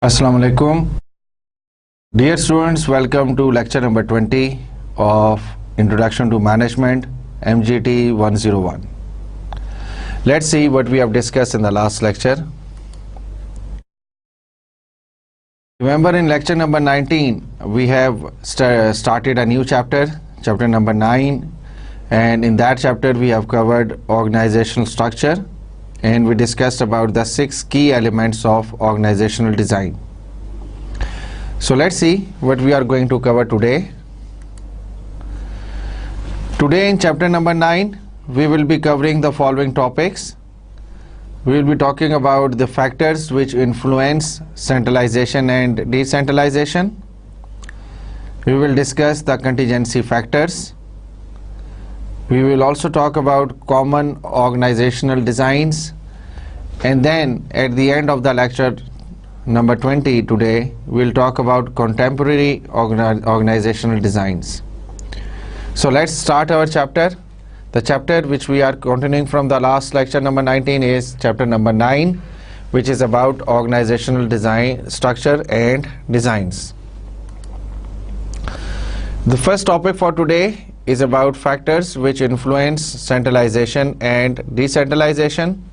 Assalamu alaikum. Dear students, welcome to lecture number 20 of Introduction to Management, MGT 101. Let's see what we have discussed in the last lecture. Remember, in lecture number 19 we have started a new chapter, chapter number 9, and in that chapter we have covered organizational structure, and we discussed about the 6 key elements of organizational design. So let's see what we are going to cover today. Today in chapter number 9 we will be covering the following topics. We will be talking about the factors which influence centralization and decentralization. We will discuss the contingency factors. We will also talk about common organizational designs, and then at the end of the lecture number 20 today we'll talk about contemporary organizational designs. So let's start our chapter. The chapter which we are continuing from the last lecture number 19 is chapter number 9, which is about organizational design, structure and designs. The first topic for today is about factors which influence centralization and decentralization.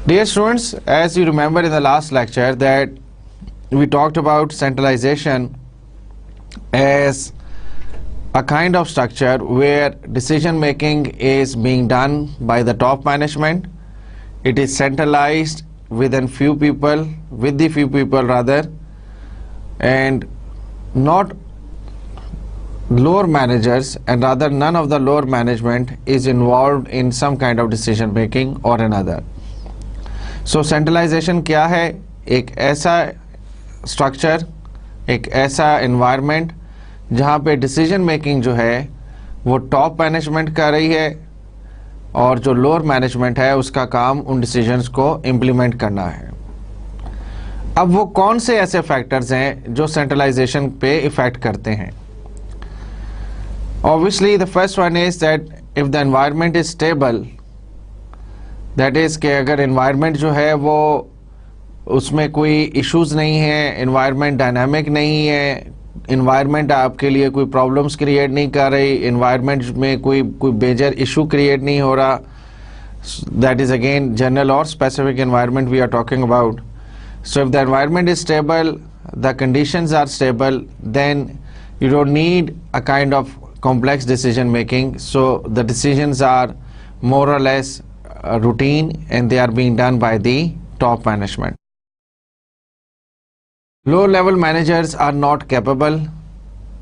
Dear students, as you remember in the last lecture that we talked about centralization as a kind of structure where decision making is being done by the top management. It is centralized within few people, with the few people rather, and not lower managers, and rather none of the lower management is involved in some kind of decision making or another. So centralization क्या है? एक ऐसा structure, एक ऐसा environment जहाँ पे decision making जो है वो top management कर रही है और जो lower management है उसका काम उन decisions को implement करना है. अब वो कौन से ऐसे factors हैं जो centralization पे effect करते हैं? Obviously, the first one is that if the environment is stable, that is कि अगर environment जो है वो उसमें कोई issues नहीं है, environment dynamic नहीं है, environment आपके लिए कोई problems create नहीं कर रही, environment में कोई major issue create नहीं हो रहा, that is again general or specific environment we are talking about. So if the environment is stable, the conditions are stable, then you don't need a kind of complex decision making. So the decisions are more or less routine and they are being done by the top management. Low level managers are not capable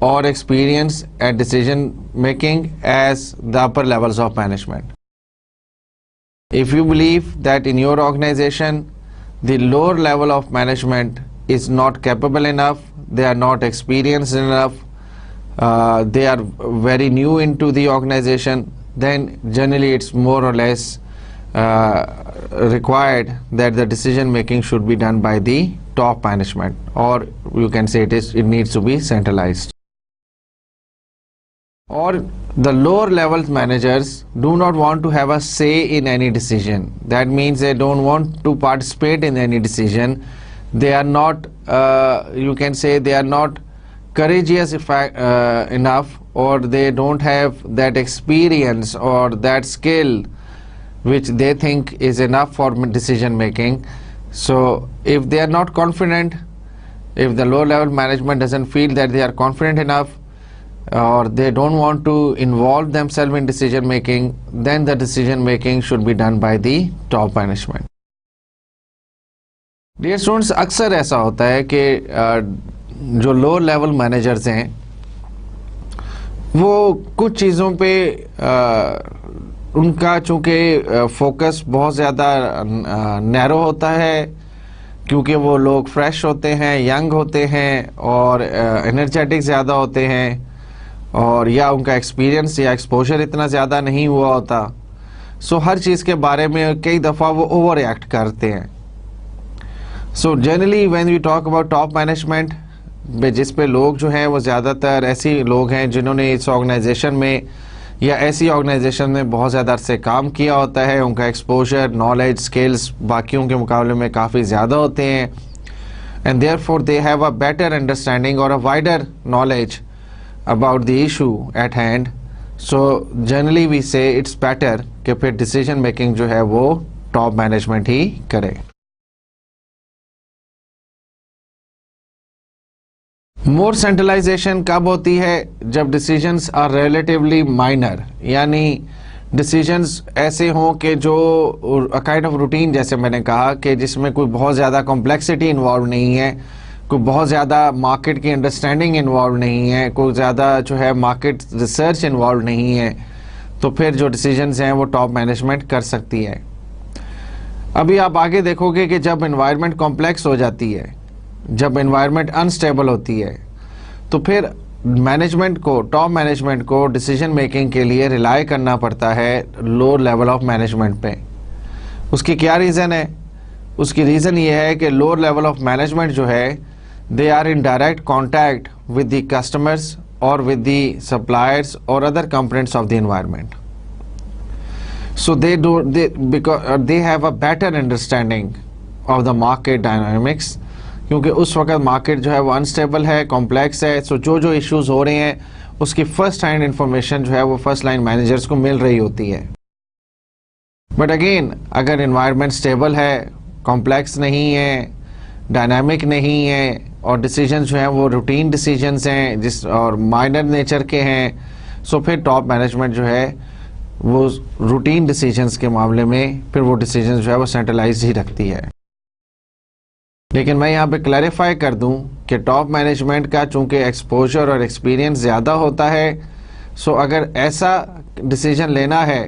or experienced at decision making as the upper levels of management. If you believe that in your organization the lower level of management is not capable enough, they are not experienced enough, they are very new into the organization, then generally it's more or less required that the decision making should be done by the top management, or you can say it needs to be centralized. Or the lower level managers do not want to have a say in any decision. That means they don't want to participate in any decision. They are not, you can say they are not courageous enough, or they don't have that experience or that skill which they think is enough for decision making. So if they are not confident, if the low level management doesn't feel that they are confident enough, or they don't want to involve themselves in decision making, then the decision making should be done by the top management. Dear students, अक्सर ऐसा होता है कि जो low level managers हैं वो कुछ चीज़ों पे उनका चूँकि फोकस बहुत ज़्यादा नैरो होता है, क्योंकि वो लोग फ्रेश होते हैं, यंग होते हैं और एनर्जेटिक ज़्यादा होते हैं, और या उनका एक्सपीरियंस या एक्सपोजर इतना ज़्यादा नहीं हुआ होता। सो हर चीज़ के बारे में कई दफ़ा वो ओवर रिएक्ट करते हैं। So generally when we talk about top management, जिस पे लोग जो हैं वो ज़्यादातर ऐसे लोग हैं जिन्होंने इस ऑर्गेनाइजेशन में या ऐसी ऑर्गेनाइजेशन में बहुत ज़्यादा अरसे काम किया होता है, उनका एक्सपोजर, नॉलेज, स्किल्स बाकियों के मुकाबले में काफ़ी ज़्यादा होते हैं, and therefore they have a better understanding और a wider knowledge about the issue at hand. So generally we say it's better कि फिर डिसीजन मेकिंग जो है वो टॉप मैनेजमेंट ही करे। मोर सेंट्रलाइजेशन कब होती है? जब डिसीजंस आर रिलेटिवली माइनर, यानी डिसीजंस ऐसे हों कि जो काइंड ऑफ रूटीन, जैसे मैंने कहा, कि जिसमें कोई बहुत ज़्यादा कॉम्प्लेक्सिटी इन्वॉल्व नहीं है, कोई बहुत ज़्यादा मार्केट की अंडरस्टैंडिंग इन्वॉल्व नहीं है, कोई ज़्यादा जो है मार्केट रिसर्च इन्वॉल्व नहीं है, तो फिर जो डिसीजंस हैं वो टॉप मैनेजमेंट कर सकती है। अभी आप आगे देखोगे कि जब एनवायरनमेंट कॉम्प्लेक्स हो जाती है, जब एनवायरनमेंट अनस्टेबल होती है, तो फिर मैनेजमेंट को, टॉप मैनेजमेंट को डिसीजन मेकिंग के लिए रिलाई करना पड़ता है लोअर लेवल ऑफ मैनेजमेंट पे। उसकी क्या रीज़न है? उसकी रीज़न ये है कि लोअर लेवल ऑफ मैनेजमेंट जो है, they are in direct contact with the customers और विद द सप्लायर्स और other components of the environment. So they have a better understanding of the market dynamics, क्योंकि उस वक्त मार्केट जो है वो अनस्टेबल है, कॉम्प्लेक्स है। सो जो इश्यूज हो रहे हैं उसकी फर्स्ट हैंड इंफॉर्मेशन जो है वो फर्स्ट लाइन मैनेजर्स को मिल रही होती है। बट अगेन, अगर एनवायरनमेंट स्टेबल है, कॉम्प्लेक्स नहीं है, डायनामिक नहीं है, और डिसीजंस जो हैं वो रूटीन डिसीजंस हैं जिस और माइनर नेचर के हैं, सो फिर टॉप मैनेजमेंट जो है वो रूटीन डिसीजंस के मामले में फिर वो डिसीजंस जो है वो सेंट्रलाइज ही रखती है। लेकिन मैं यहाँ पे क्लैरिफाई कर दूँ कि टॉप मैनेजमेंट का चूँकि एक्सपोजर और एक्सपीरियंस ज़्यादा होता है, सो अगर ऐसा डिसीजन लेना है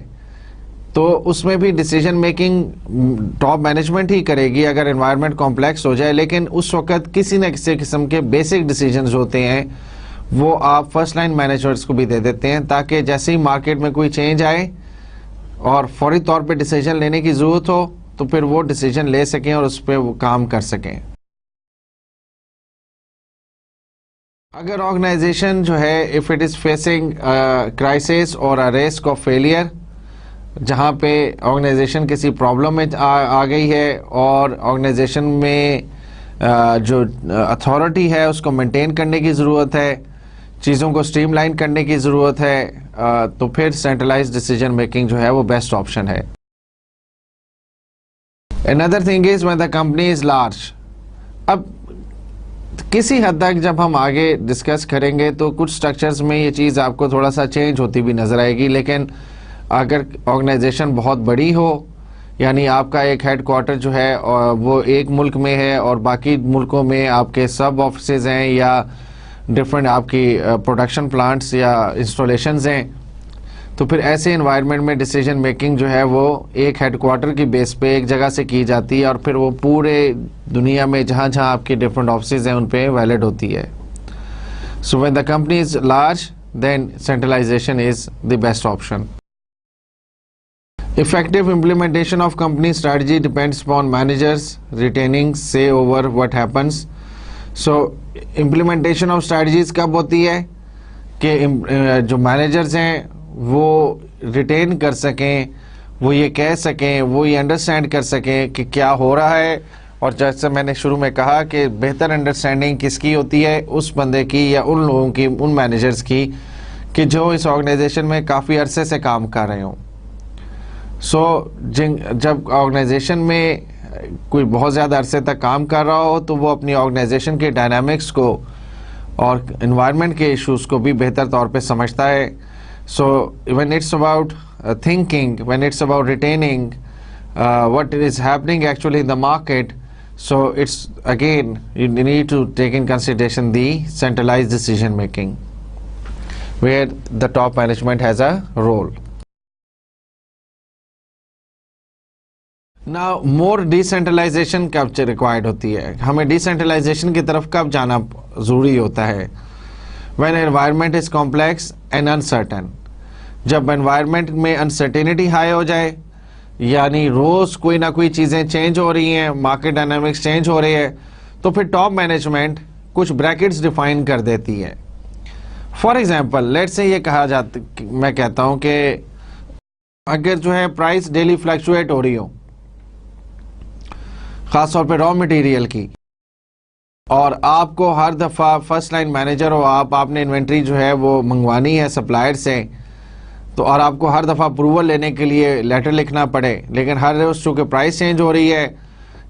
तो उसमें भी डिसीजन मेकिंग टॉप मैनेजमेंट ही करेगी अगर एनवायरनमेंट कॉम्प्लेक्स हो जाए। लेकिन उस वक्त किसी न किसी किस्म के बेसिक डिसीजंस होते हैं वो आप फर्स्ट लाइन मैनेजर्स को भी दे देते हैं, ताकि जैसे ही मार्केट में कोई चेंज आए और फौरी तौर पे डिसीजन लेने की ज़रूरत हो तो फिर वो डिसीजन ले सकें और उस पर वो काम कर सकें। अगर ऑर्गेनाइजेशन जो है, if it is facing crisis और अ रिस्क ऑफ फेलियर, जहाँ पे ऑर्गेनाइजेशन किसी प्रॉब्लम में आ गई है और ऑर्गेनाइजेशन में जो अथॉरिटी है उसको मेंटेन करने की ज़रूरत है, चीज़ों को स्ट्रीमलाइन करने की ज़रूरत है, तो फिर सेंट्रलाइज्ड डिसीजन मेकिंग जो है वो बेस्ट ऑप्शन है। Another thing is when the company is large। अब किसी हद तक जब हम आगे डिस्कस करेंगे तो कुछ स्ट्रक्चर्स में ये चीज़ आपको थोड़ा सा चेंज होती भी नज़र आएगी, लेकिन अगर ऑर्गेनाइजेशन बहुत बड़ी हो, यानी आपका एक हेड क्वार्टर जो है और वो एक मुल्क में है और बाकी मुल्कों में आपके सब ऑफिसेज हैं या डिफरेंट आपकी प्रोडक्शन प्लांट्स या इंस्टॉलेशंस हैं, तो फिर ऐसे एनवायरनमेंट में डिसीजन मेकिंग जो है वो एक हेडक्वार्टर की बेस पे एक जगह से की जाती है और फिर वो पूरे दुनिया में जहाँ जहाँ आपकी डिफरेंट ऑफिसेज हैं उन पे वैलिड होती है। So when the company is large then centralization is the best option. Effective implementation of company strategy depends upon managers retaining say over what happens। So implementation of strategies कब होती है कि जो managers हैं वो retain कर सकें, वो ये कह सकें, वो ये अंडरस्टैंड कर सकें कि क्या हो रहा है। और जैसे मैंने शुरू में कहा कि बेहतर अंडरस्टैंडिंग किसकी होती है, उस बंदे की या उन लोगों की, उन मैनेजर्स की कि जो इस ऑर्गेनाइजेशन में काफ़ी अरसे से काम कर रहे हों। जब ऑर्गेनाइजेशन में कोई बहुत ज़्यादा अरसे तक काम कर रहा हो तो वो अपनी ऑर्गेनाइजेशन के डायनामिक्स को और इन्वायरमेंट के इश्यूज़ को भी बेहतर तौर पे समझता है। So when it's about thinking, when it's about retaining what is happening actually in the market, so it's again you need to take in consideration the centralized decision making where the top management has a role. ना more decentralisation कब required होती है, हमें decentralisation की तरफ कब जाना ज़रूरी होता है? When environment is complex and uncertain, जब एनवायरनमेंट में अनसर्टेनिटी हाई हो जाए, यानी रोज़ कोई ना कोई चीज़ें चेंज हो रही हैं, मार्केट डायनामिक्स चेंज हो रही है, तो फिर टॉप मैनेजमेंट कुछ ब्रैकेट्स डिफाइन कर देती है। फॉर एग्जांपल लेट्स से ये कहा जाता, मैं कहता हूँ कि अगर जो है प्राइस डेली फ्लक्चुएट हो रही हो, ख़ासतौर पे रॉ मटेरियल की, और आपको हर दफ़ा फर्स्ट लाइन मैनेजर हो आप, आपने इन्वेंट्री जो है वो मंगवानी है सप्लायर से, तो और आपको हर दफ़ा अप्रूवल लेने के लिए लेटर लिखना पड़े, लेकिन हर रोज़ चूँकि प्राइस चेंज हो रही है,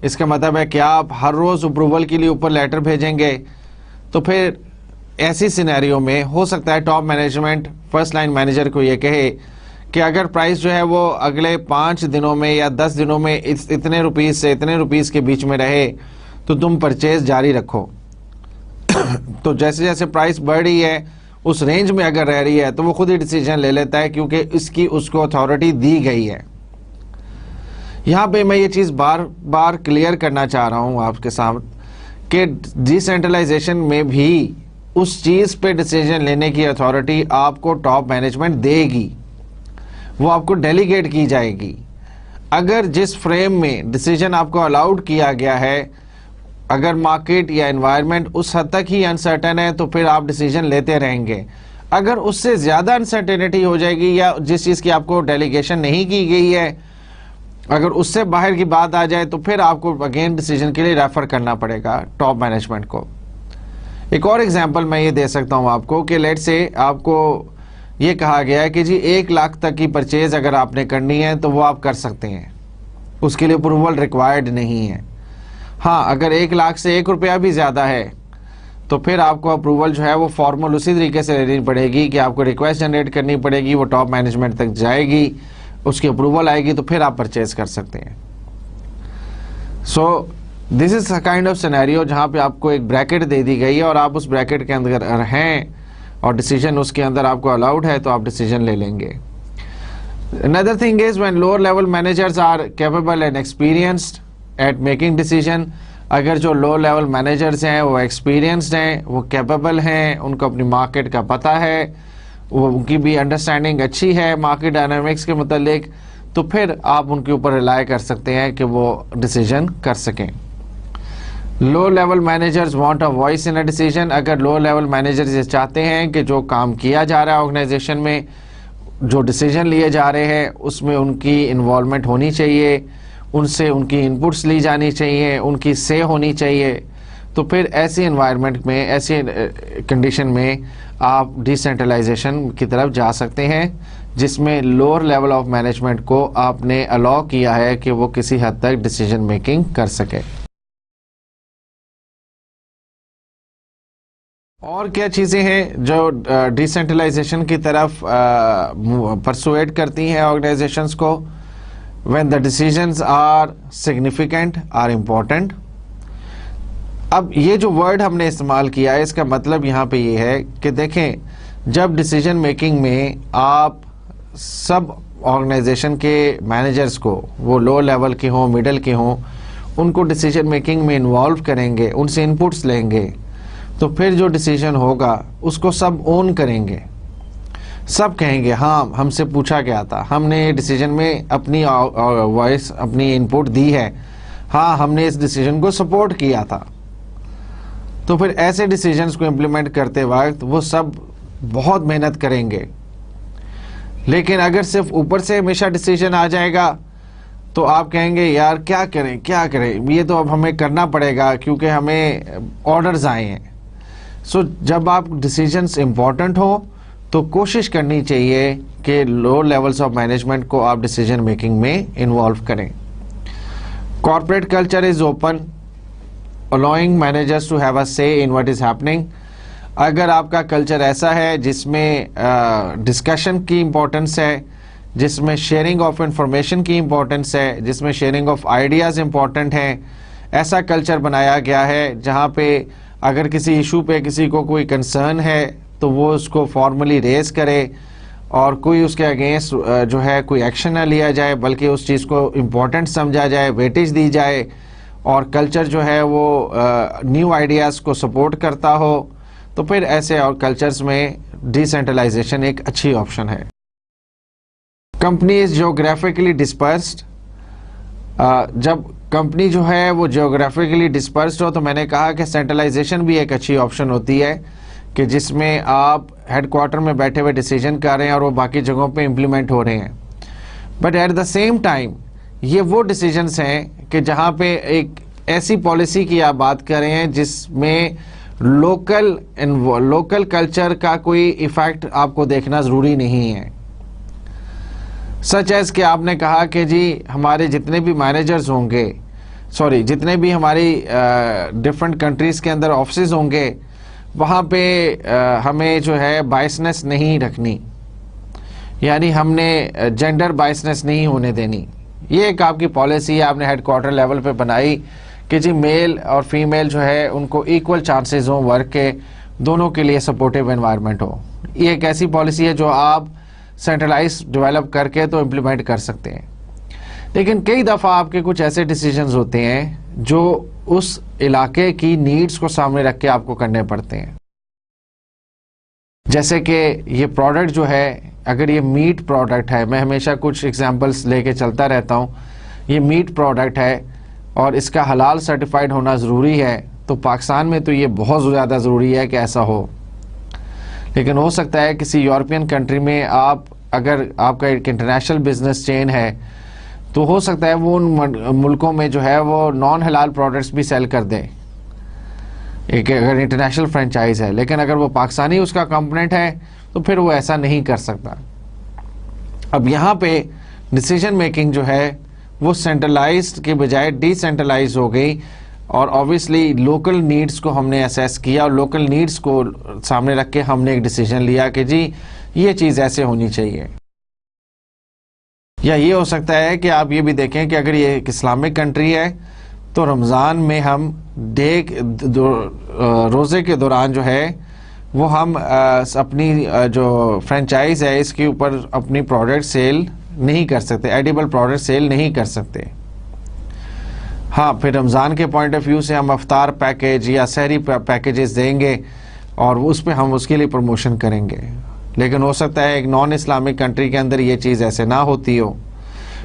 इसका मतलब है कि आप हर रोज़ अप्रूवल के लिए ऊपर लेटर भेजेंगे। तो फिर ऐसी सिनेरियो में हो सकता है top management first line manager को ये कहे कि अगर प्राइस जो है वो अगले 5 दिनों में या 10 दिनों में इतने रुपीस से इतने रुपीस के बीच में रहे तो तुम परचेज जारी रखो। तो जैसे जैसे प्राइस बढ़ रही है उस रेंज में अगर रह रही है तो वो खुद ही डिसीजन ले लेता है, क्योंकि इसकी उसको अथॉरिटी दी गई है। यहाँ पे मैं ये चीज़ बार बार क्लियर करना चाह रहा हूँ आपके साथ कि डिसेंट्रलाइजेशन में भी उस चीज़ पे डिसीजन लेने की अथॉरिटी आपको टॉप मैनेजमेंट देगी, वो आपको डेलीगेट की जाएगी। अगर जिस फ्रेम में डिसीजन आपको अलाउड किया गया है, अगर मार्केट या एनवायरनमेंट उस हद तक ही अनसर्टेन है तो फिर आप डिसीजन लेते रहेंगे। अगर उससे ज़्यादा अनसर्टेनिटी हो जाएगी या जिस चीज़ की आपको डेलीगेशन नहीं की गई है, अगर उससे बाहर की बात आ जाए तो फिर आपको अगेन डिसीजन के लिए रेफ़र करना पड़ेगा टॉप मैनेजमेंट को। एक और एग्जांपल मैं ये दे सकता हूँ आपको कि लेट से आपको ये कहा गया है कि जी 1 लाख तक की परचेज अगर आपने करनी है तो वो आप कर सकते हैं, उसके लिए अप्रूवल रिक्वायर्ड नहीं है। हाँ, अगर 1 लाख से 1 रुपया भी ज़्यादा है तो फिर आपको अप्रूवल जो है वो फॉर्मल उसी तरीके से लेनी पड़ेगी कि आपको रिक्वेस्ट जनरेट करनी पड़ेगी, वो टॉप मैनेजमेंट तक जाएगी, उसकी अप्रूवल आएगी तो फिर आप परचेज कर सकते हैं। So this is a kind of scenario जहाँ पे आपको एक ब्रैकेट दे दी गई है और आप उस ब्रैकेट के अंदर हैं और डिसीजन उसके अंदर आपको अलाउड है तो आप डिसीजन ले लेंगे। Another thing is when lower level managers are capable and experienced at making decision, अगर जो लो लेवल मैनेजर्स हैं वो एक्सपीरियंस्ड हैं, वो कैपेबल हैं, उनको अपनी मार्केट का पता है, वो उनकी भी अंडरस्टैंडिंग अच्छी है मार्केट डायनामिक्स के मुतालिक, तो फिर आप उनके ऊपर रिलाई कर सकते हैं कि वो डिसीजन कर सकें। Low level managers want a voice in a decision, अगर लो लेवल मैनेजर्स ये चाहते हैं कि जो काम किया जा रहा है ऑर्गेनाइजेशन में, जो डिसीजन लिए जा रहे हैं उसमें उनकी इन्वॉल्वमेंट होनी चाहिए, उनसे उनकी इनपुट्स ली जानी चाहिए, उनकी से होनी चाहिए, तो फिर ऐसी एनवायरनमेंट में, ऐसी कंडीशन में आप डिसेंट्रलाइजेशन की तरफ जा सकते हैं जिसमें लोअर लेवल ऑफ मैनेजमेंट को आपने अलाउ किया है कि वो किसी हद तक डिसीजन मेकिंग कर सके। और क्या चीज़ें हैं जो डिसेंट्रलाइजेशन की तरफ परसुएट करती हैं ऑर्गेनाइजेशंस को? When the decisions are significant, are important. अब ये जो वर्ड हमने इस्तेमाल किया है इसका मतलब यहाँ पे ये है कि देखें, जब डिसीजन मेकिंग में आप सब ऑर्गेनाइजेशन के मैनेजर्स को, वो लो लेवल के हों, मिडल के हों, उनको डिसीजन मेकिंग में इन्वॉल्व करेंगे, उनसे इनपुट्स लेंगे, तो फिर जो डिसीजन होगा उसको सब ओन करेंगे, सब कहेंगे हाँ हमसे पूछा गया था, हमने डिसीजन में अपनी वॉइस, अपनी इनपुट दी है, हाँ हमने इस डिसीजन को सपोर्ट किया था। तो फिर ऐसे डिसीजंस को इम्प्लीमेंट करते वक्त वो सब बहुत मेहनत करेंगे। लेकिन अगर सिर्फ ऊपर से हमेशा डिसीजन आ जाएगा तो आप कहेंगे यार क्या करें क्या करें, ये तो अब हमें करना पड़ेगा क्योंकि हमें ऑर्डर्स आए हैं। सो जब आप डिसीजंस इम्पॉर्टेंट हो तो कोशिश करनी चाहिए कि लो लेवल्स ऑफ मैनेजमेंट को आप डिसीजन मेकिंग में इन्वॉल्व करें। Corporate culture is open, allowing managers to have a say in what is happening. अगर आपका कल्चर ऐसा है जिसमें डिस्कशन की इम्पोर्टेंस है, जिसमें शेयरिंग ऑफ इंफॉर्मेशन की इम्पोर्टेंस है, जिसमें शेयरिंग ऑफ आइडियाज़ इम्पोर्टेंट हैं, ऐसा कल्चर बनाया गया है जहाँ पे अगर किसी इशू पे किसी को कोई कंसर्न है तो वो उसको फॉर्मली रेज करे और कोई उसके अगेंस्ट जो है कोई एक्शन ना लिया जाए, बल्कि उस चीज़ को इम्पोर्टेंट समझा जाए, वेटेज दी जाए, और कल्चर जो है वो न्यू आइडियाज़ को सपोर्ट करता हो, तो फिर ऐसे और कल्चर्स में डिसेंट्रलाइजेशन एक अच्छी ऑप्शन है। Company is geographically dispersed. जब कंपनी जो है वो जियोग्राफिकली डिस्पर्स्ड हो, तो मैंने कहा कि सेंट्रलाइजेशन भी एक अच्छी ऑप्शन होती है कि जिसमें आप हेडक्वार्टर में बैठे हुए डिसीजन कर रहे हैं और वो बाकी जगहों पे इम्प्लीमेंट हो रहे हैं। But at the same time ये वो डिसीजंस हैं कि जहाँ पे एक ऐसी पॉलिसी की आप बात कर रहे हैं जिसमें लोकल कल्चर का कोई इफेक्ट आपको देखना ज़रूरी नहीं है। सच एज कि आपने कहा कि जी हमारे जितने भी मैनेजर्स होंगे, जितने भी हमारी डिफरेंट कंट्रीज़ के अंदर ऑफिस होंगे, वहाँ पे हमें जो है बायसनेस नहीं रखनी, यानी हमने जेंडर बायसनेस नहीं होने देनी। ये एक आपकी पॉलिसी है, आपने हेडक्वार्टर लेवल पे बनाई कि जी मेल और फीमेल जो है उनको इक्वल चांसेस हों वर्क के, दोनों के लिए सपोर्टिव एनवायरनमेंट हो। ये एक ऐसी पॉलिसी है जो आप सेंट्रलाइज डेवलप करके तो इम्प्लीमेंट कर सकते हैं। लेकिन कई दफ़ा आपके कुछ ऐसे डिसीजंस होते हैं जो उस इलाके की नीड्स को सामने रख के आपको करने पड़ते हैं। जैसे कि ये प्रोडक्ट जो है, अगर ये मीट प्रोडक्ट है, मैं हमेशा कुछ एग्जांपल्स लेके चलता रहता हूँ, ये मीट प्रोडक्ट है और इसका हलाल सर्टिफाइड होना ज़रूरी है, तो पाकिस्तान में तो ये बहुत ज़्यादा ज़रूरी है कि ऐसा हो। लेकिन हो सकता है किसी यूरोपियन कंट्री में अगर आपका एक इंटरनेशनल बिजनेस चेन है, तो हो सकता है वो उन मुल्कों में जो है वो नॉन हलाल प्रोडक्ट्स भी सेल कर दें, एक अगर इंटरनेशनल फ्रेंचाइज है। लेकिन अगर वो पाकिस्तानी उसका कंपोनेंट है तो फिर वो ऐसा नहीं कर सकता। अब यहाँ पे डिसीजन मेकिंग जो है वो सेंट्रलाइज्ड के बजाय डिसेंट्रलाइज हो गई, और ऑब्वियसली लोकल नीड्स को हमने असेस किया और लोकल नीड्स को सामने रख के हमने एक डिसीजन लिया कि जी ये चीज़ ऐसे होनी चाहिए। या ये हो सकता है कि आप ये भी देखें कि अगर ये एक इस्लामिक कंट्री है तो रमज़ान में हम रोज़े के दौरान जो है वो हम अपनी जो फ्रेंचाइज है इसके ऊपर अपनी प्रोडक्ट सेल नहीं कर सकते, एडिबल प्रोडक्ट सेल नहीं कर सकते। हाँ, फिर रमज़ान के पॉइंट ऑफ व्यू से हम अफ्तार पैकेज या सहरी पैकेजेस देंगे और उस पर हम उसके लिए प्रमोशन करेंगे। लेकिन हो सकता है एक नॉन इस्लामिक कंट्री के अंदर ये चीज़ ऐसे ना होती हो।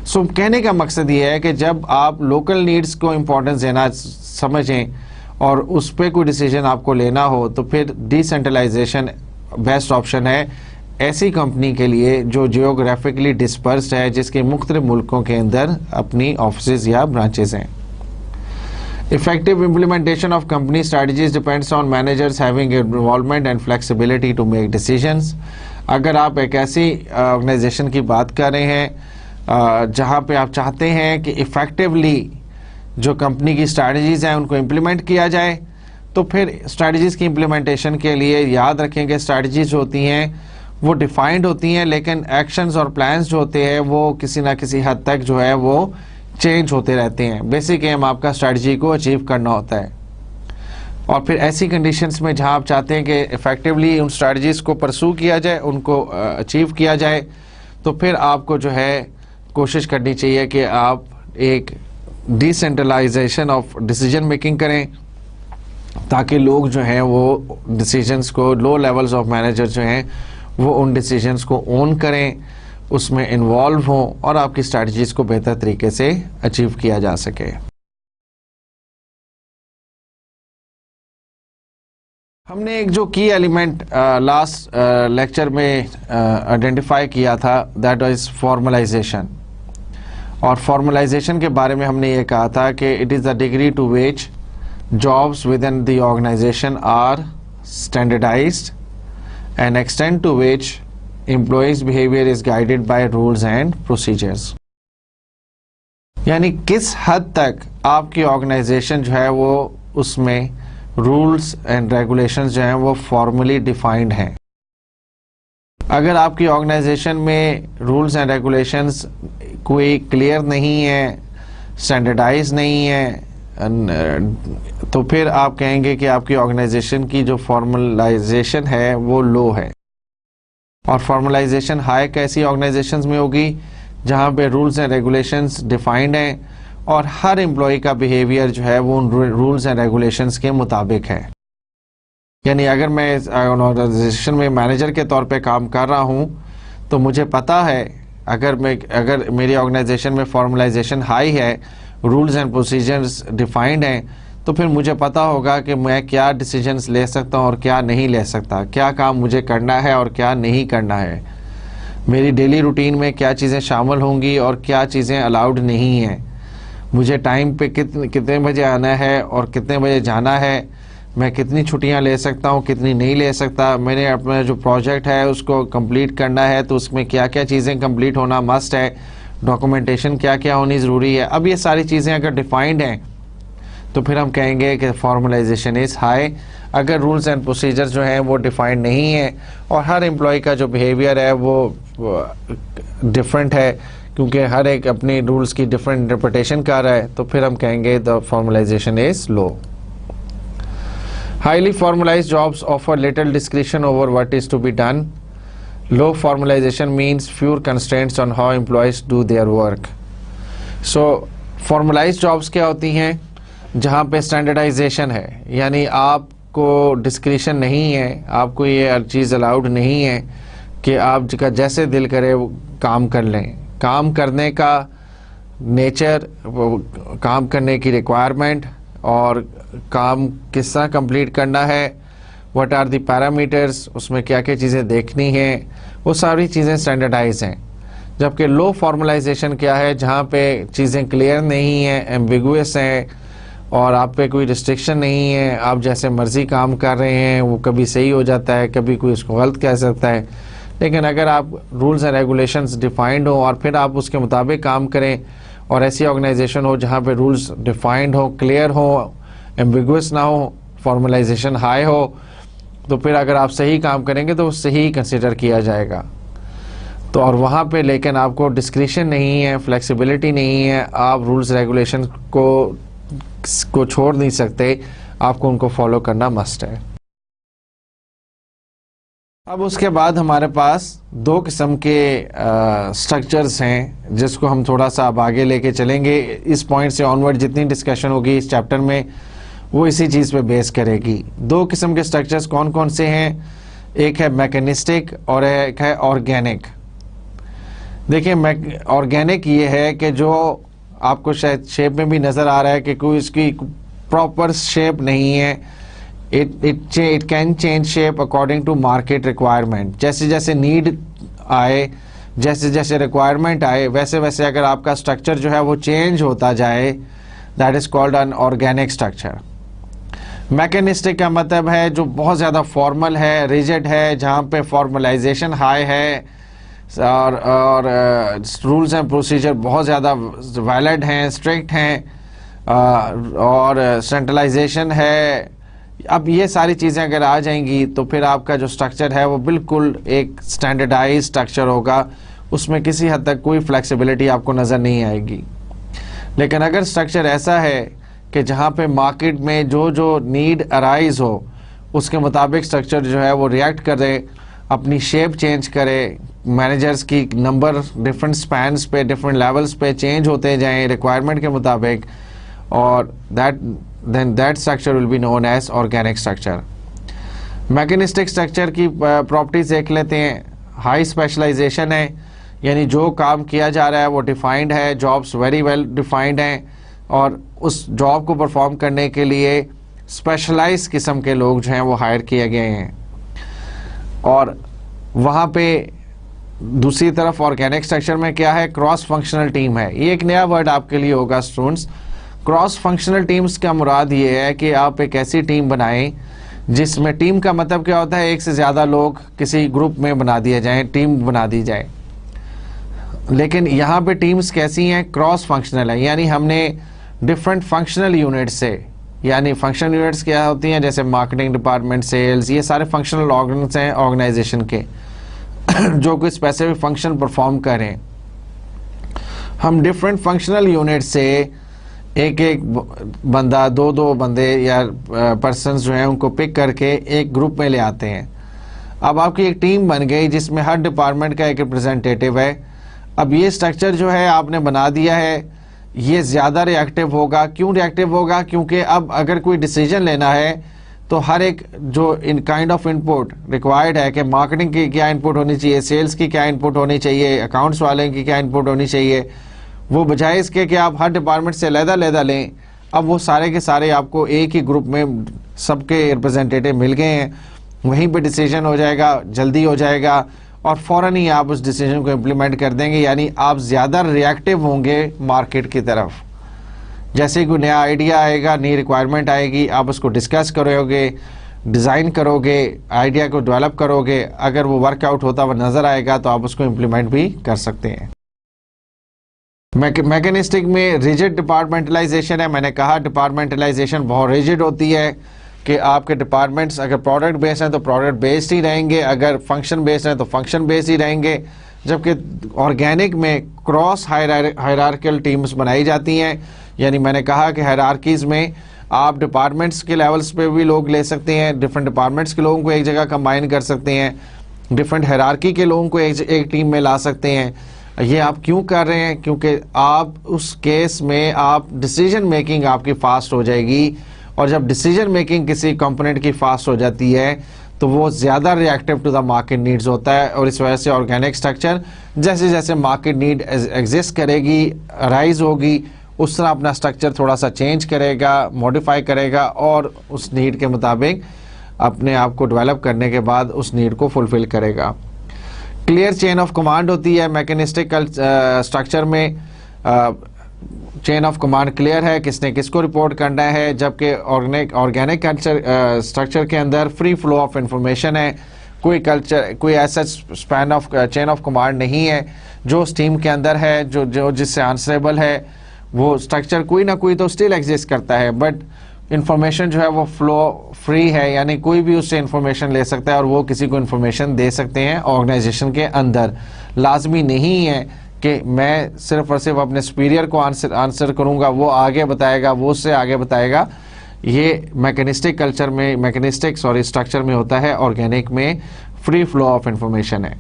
सो कहने का मकसद ये है कि जब आप लोकल नीड्स को इम्पोर्टेंस देना समझें और उस पर कोई डिसीजन आपको लेना हो, तो फिर डिसेंट्रलाइजेशन बेस्ट ऑप्शन है ऐसी कंपनी के लिए जो जियोग्राफिकली डिस्पर्स्ड है, जिसके मुख्तलिफ मुल्कों के अंदर अपनी ऑफिस या ब्रांचेस हैं। Effective implementation of company strategies depends on managers having involvement and flexibility to make decisions. अगर आप एक ऐसी ऑर्गेनाइजेशन की बात कर रहे हैं जहां पे आप चाहते हैं कि इफ़ेक्टिवली जो कंपनी की स्ट्रैटेजीज़ हैं उनको इम्प्लीमेंट किया जाए, तो फिर स्ट्रैटेजीज़ की इम्प्लीमेंटेशन के लिए याद रखें कि स्ट्रैटेजीज़ होती हैं वो डिफाइंड होती हैं, लेकिन एक्शंस और प्लान्स जो होते हैं वो किसी ना किसी हद तक जो है वो चेंज होते रहते हैं। बेसिक एम आपका स्ट्रैटेजी को अचीव करना होता है, और फिर ऐसी कंडीशंस में जहां आप चाहते हैं कि इफ़ेक्टिवली उन स्ट्रैटेजीज़ को परसू किया जाए, उनको अचीव किया जाए, तो फिर आपको जो है कोशिश करनी चाहिए कि आप एक डिसेंट्रलाइजेशन ऑफ डिसीजन मेकिंग करें, ताकि लोग जो हैं वो डिसीजंस को, लो लेवल्स ऑफ मैनेजर जो हैं वो उन डिसीजंस को ओन करें, उसमें इन्वॉल्व हों और आपकी स्ट्रैटेजीज़ को बेहतर तरीके से अचीव किया जा सके। हमने एक जो की एलिमेंट लास्ट लेक्चर में आइडेंटिफाई किया था, दैट वाज फॉर्मलाइजेशन। और फॉर्मलाइजेशन के बारे में हमने ये कहा था कि it is the degree to which jobs within the organization are standardized and extent to which employees behavior is guided by rules and procedures। यानी किस हद तक आपकी ऑर्गेनाइजेशन जो है वो उसमें रूल्स एंड रेगुलेशंस जो हैं वो फॉर्मली डिफाइंड हैं। अगर आपकी ऑर्गेनाइजेशन में रूल्स एंड रेगुलेशंस कोई क्लियर नहीं है, स्टैंडर्डाइज नहीं है, तो फिर आप कहेंगे कि आपकी ऑर्गेनाइजेशन की जो फॉर्मलाइजेशन है वो लो है। और फॉर्मलाइजेशन हाई कैसी ऑर्गेनाइजेशंस में होगी जहाँ पे रूल्स एंड रेगुलेशंस डिफाइंड हैं और हर एम्प्लॉय का बिहेवियर जो है वो उन रूल्स एंड रेगुलेशंस के मुताबिक है। यानी अगर मैं ऑर्गेनाइजेशन में मैनेजर के तौर पे काम कर रहा हूँ तो मुझे पता है अगर मेरी ऑर्गेनाइजेशन में फॉर्मलाइजेशन हाई है, रूल्स एंड प्रोसीजर्स डिफाइंड हैं, तो फिर मुझे पता होगा कि मैं क्या डिसीजंस ले सकता हूँ और क्या नहीं ले सकता, क्या काम मुझे करना है और क्या नहीं करना है, मेरी डेली रूटीन में क्या चीज़ें शामिल होंगी और क्या चीज़ें अलाउड नहीं हैं, मुझे टाइम पे कितने बजे आना है और कितने बजे जाना है, मैं कितनी छुट्टियां ले सकता हूं, कितनी नहीं ले सकता, मैंने अपना जो प्रोजेक्ट है उसको कंप्लीट करना है तो उसमें क्या क्या चीज़ें कंप्लीट होना मस्ट है, डॉक्यूमेंटेशन क्या क्या होनी ज़रूरी है। अब ये सारी चीज़ें अगर डिफाइंड हैं तो फिर हम कहेंगे कि फॉर्मलाइजेशन इज़ हाई। अगर रूल्स एंड प्रोसीजर जो हैं वो डिफाइंड नहीं है और हर एम्प्लॉय का जो बिहेवियर है वो डिफरेंट है क्योंकि हर एक अपनी रूल्स की डिफरेंट इंटरप्रिटेशन कर रहा है, तो फिर हम कहेंगे the formalisation is low. Highly formalized jobs offer little discretion over what is to be done. Low formalization means fewer constraints on how employees do their work. So formalized jobs क्या होती हैं? जहाँ पे स्टैंडर्डाइजेशन है, यानी आपको discretion नहीं है, आपको ये हर चीज़ अलाउड नहीं है कि आप जैसे दिल करे वो काम कर लें। काम करने का नेचर, काम करने की रिक्वायरमेंट और काम किस तरह कंप्लीट करना है, व्हाट आर द पैरामीटर्स, उसमें क्या क्या चीज़ें देखनी हैं, वो सारी चीज़ें स्टैंडर्डाइज हैं। जबकि लो फॉर्मलाइजेशन क्या है, जहाँ पे चीज़ें क्लियर नहीं हैं, एम्बिगुअस हैं और आप पे कोई रिस्ट्रिक्शन नहीं है, आप जैसे मर्ज़ी काम कर रहे हैं, वो कभी सही हो जाता है, कभी कोई उसको गलत कह सकता है। लेकिन अगर आप रूल्स एंड रेगुलेशंस डिफाइंड हो और फिर आप उसके मुताबिक काम करें और ऐसी ऑर्गेनाइजेशन हो जहाँ पे रूल्स डिफाइंड हो, क्लियर हो, एम्बिगुअस ना हो, फॉर्मलाइजेशन हाई हो, तो फिर अगर आप सही काम करेंगे तो सही कंसिडर किया जाएगा। तो और वहाँ पे लेकिन आपको डिस्क्रिशन नहीं है, फ्लेक्सिबिलिटी नहीं है, आप रूल्स रेगुलेशन को छोड़ नहीं सकते, आपको उनको फॉलो करना मस्ट है। अब उसके बाद हमारे पास दो किस्म के स्ट्रक्चर्स हैं जिसको हम थोड़ा सा अब आगे लेके चलेंगे। इस पॉइंट से ऑनवर्ड जितनी डिस्कशन होगी इस चैप्टर में वो इसी चीज़ पे बेस करेगी। दो किस्म के स्ट्रक्चर्स कौन कौन से हैं? एक है मैकेनिस्टिक और एक है ऑर्गेनिक। देखिए ऑर्गेनिक ये है कि जो आपको शायद शेप में भी नज़र आ रहा है कि कोई इसकी प्रॉपर शेप नहीं है, it can change shape according to market requirement। जैसे जैसे नीड आए, जैसे जैसे रिक्वायरमेंट आए, वैसे वैसे अगर आपका स्ट्रक्चर जो है वो चेंज होता जाए, that is called an organic structure. Mechanistic का मतलब है जो बहुत ज़्यादा फॉर्मल है, रिजिड है, जहाँ पे फॉर्मलाइजेशन हाई है और रूल्स एंड प्रोसीजर बहुत ज़्यादा वैलिड हैं, स्ट्रिक्ट हैं और सेंट्रलाइजेशन है। अब ये सारी चीज़ें अगर आ जाएंगी तो फिर आपका जो स्ट्रक्चर है वो बिल्कुल एक स्टैंडर्डाइज स्ट्रक्चर होगा, उसमें किसी हद तक कोई फ्लेक्सिबिलिटी आपको नज़र नहीं आएगी। लेकिन अगर स्ट्रक्चर ऐसा है कि जहाँ पे मार्केट में जो जो नीड अराइज हो उसके मुताबिक स्ट्रक्चर जो है वो रिएक्ट करे, अपनी शेप चेंज करे, मैनेजर्स की नंबर डिफरेंट स्पैन्स पे, डिफरेंट लेवल्स पे चेंज होते जाएं रिक्वायरमेंट के मुताबिक, और then that structure will be known as organic structure। Mechanistic structure की प्रॉपर्टीज देख लेते हैं। हाई स्पेशलाइजेशन है, यानी जो काम किया जा रहा है वो डिफाइंड है, जॉब्स वेरी वेल डिफाइंड हैं और उस जॉब को परफॉर्म करने के लिए स्पेशलाइज किस्म के लोग जो हैं वो हायर किए गए हैं। और वहाँ पे दूसरी तरफ ऑर्गेनिक स्ट्रक्चर में क्या है, क्रॉस फंक्शनल टीम है। ये एक नया वर्ड आपके लिए होगा स्टूडेंट्स। क्रॉस फंक्शनल टीम्स का मुराद ये है कि आप एक ऐसी टीम बनाएं जिसमें, टीम का मतलब क्या होता है, एक से ज़्यादा लोग किसी ग्रुप में बना दिए जाएं, टीम बना दी जाए। लेकिन यहाँ पे टीम्स कैसी हैं, क्रॉस फंक्शनल है, यानी हमने डिफरेंट फंक्शनल यूनिट से, यानी फंक्शनल यूनिट्स क्या होती हैं, जैसे मार्केटिंग डिपार्टमेंट, सेल्स, ये सारे फंक्शनल ऑर्गन्स हैं ऑर्गेनाइजेशन के जो कोई स्पेसिफिक फंक्शन परफॉर्म करें। हम डिफरेंट फंक्शनल यूनिट से एक एक बंदा, दो दो बंदे या पर्सन्स जो हैं उनको पिक करके एक ग्रुप में ले आते हैं। अब आपकी एक टीम बन गई जिसमें हर डिपार्टमेंट का एक रिप्रेजेंटेटिव है। अब ये स्ट्रक्चर जो है आपने बना दिया है, ये ज़्यादा रिएक्टिव होगा। क्यों रिएक्टिव होगा? क्योंकि अब अगर कोई डिसीजन लेना है तो हर एक जो in kind of input required है कि मार्केटिंग की क्या इनपुट होनी चाहिए, सेल्स की क्या इनपुट होनी चाहिए, अकाउंट्स वाले की क्या इनपुट होनी चाहिए, वो बजाय इसके कि आप हर डिपार्टमेंट से अलग-अलग लें, अब वो सारे के सारे आपको एक ही ग्रुप में सबके रिप्रेजेंटेटिव मिल गए हैं। वहीं पे डिसीजन हो जाएगा, जल्दी हो जाएगा और फ़ौरन ही आप उस डिसीजन को इम्प्लीमेंट कर देंगे। यानी आप ज़्यादा रिएक्टिव होंगे मार्केट की तरफ। जैसे कोई नया आइडिया आएगा, नई रिक्वायरमेंट आएगी, आप उसको डिस्कस करोगे, डिज़ाइन करोगे, आइडिया को डेवलप करोगे। अगर वो वर्कआउट होता हुआ नज़र आएगा तो आप उसको इम्प्लीमेंट भी कर सकते हैं। मैकेनिस्टिक में रिजिड डिपार्टमेंटलाइजेशन है। मैंने कहा डिपार्टमेंटलाइजेशन बहुत रिजिड होती है कि आपके डिपार्टमेंट्स अगर प्रोडक्ट बेस्ड हैं तो प्रोडक्ट बेस्ड ही रहेंगे, अगर फंक्शन बेस्ड हैं तो फंक्शन बेस्ड ही रहेंगे। जबकि ऑर्गेनिक में क्रॉस हायरार्किकल टीम्स बनाई जाती हैं। यानी मैंने कहा कि हायरार्कीज़ में आप डिपार्टमेंट्स के लेवल्स पे भी लोग ले सकते हैं, डिफरेंट डिपार्टमेंट्स के लोगों को एक जगह कंबाइन कर सकते हैं, डिफरेंट हायरार्की के लोगों को एक टीम में ला सकते हैं। ये आप क्यों कर रहे हैं? क्योंकि आप उस केस में आप डिसीजन मेकिंग आपकी फास्ट हो जाएगी, और जब डिसीजन मेकिंग किसी कंपोनेंट की फास्ट हो जाती है तो वो ज़्यादा reactive to the market needs होता है। और इस वजह से ऑर्गेनिक स्ट्रक्चर जैसे जैसे मार्केट नीड एग्जिस्ट करेगी, राइज होगी, उस तरह अपना स्ट्रक्चर थोड़ा सा चेंज करेगा, मॉडिफाई करेगा और उस नीड के मुताबिक अपने आप को डेवलप करने के बाद उस नीड को फुलफिल करेगा। क्लियर चेन ऑफ कमांड होती है मैकेनिस्टिक स्ट्रक्चर में। चेन ऑफ कमांड क्लियर है, किसने किसको रिपोर्ट करना है। जबकि ऑर्गेनिक कल्चर स्ट्रक्चर के अंदर फ्री फ्लो ऑफ इंफॉर्मेशन है। कोई ऐसा span of chain of command नहीं है जो उस टीम के अंदर है, जो जिससे आंसरेबल है। वो स्ट्रक्चर कोई ना कोई तो स्टिल एग्जिस्ट करता है, बट इंफॉर्मेशन जो है वो फ्लो फ्री है, यानी कोई भी उससे इंफॉर्मेशन ले सकता है और वो किसी को इंफॉर्मेशन दे सकते हैं ऑर्गेनाइजेशन के अंदर। लाजमी नहीं है कि मैं सिर्फ और सिर्फ अपने सुपीरियर को आंसर करूंगा, वो आगे बताएगा, वो उससे आगे बताएगा। ये मैकेनिस्टिक कल्चर में स्ट्रक्चर में होता है। ऑर्गेनिक में फ्री फ्लो ऑफ इंफॉर्मेशन है।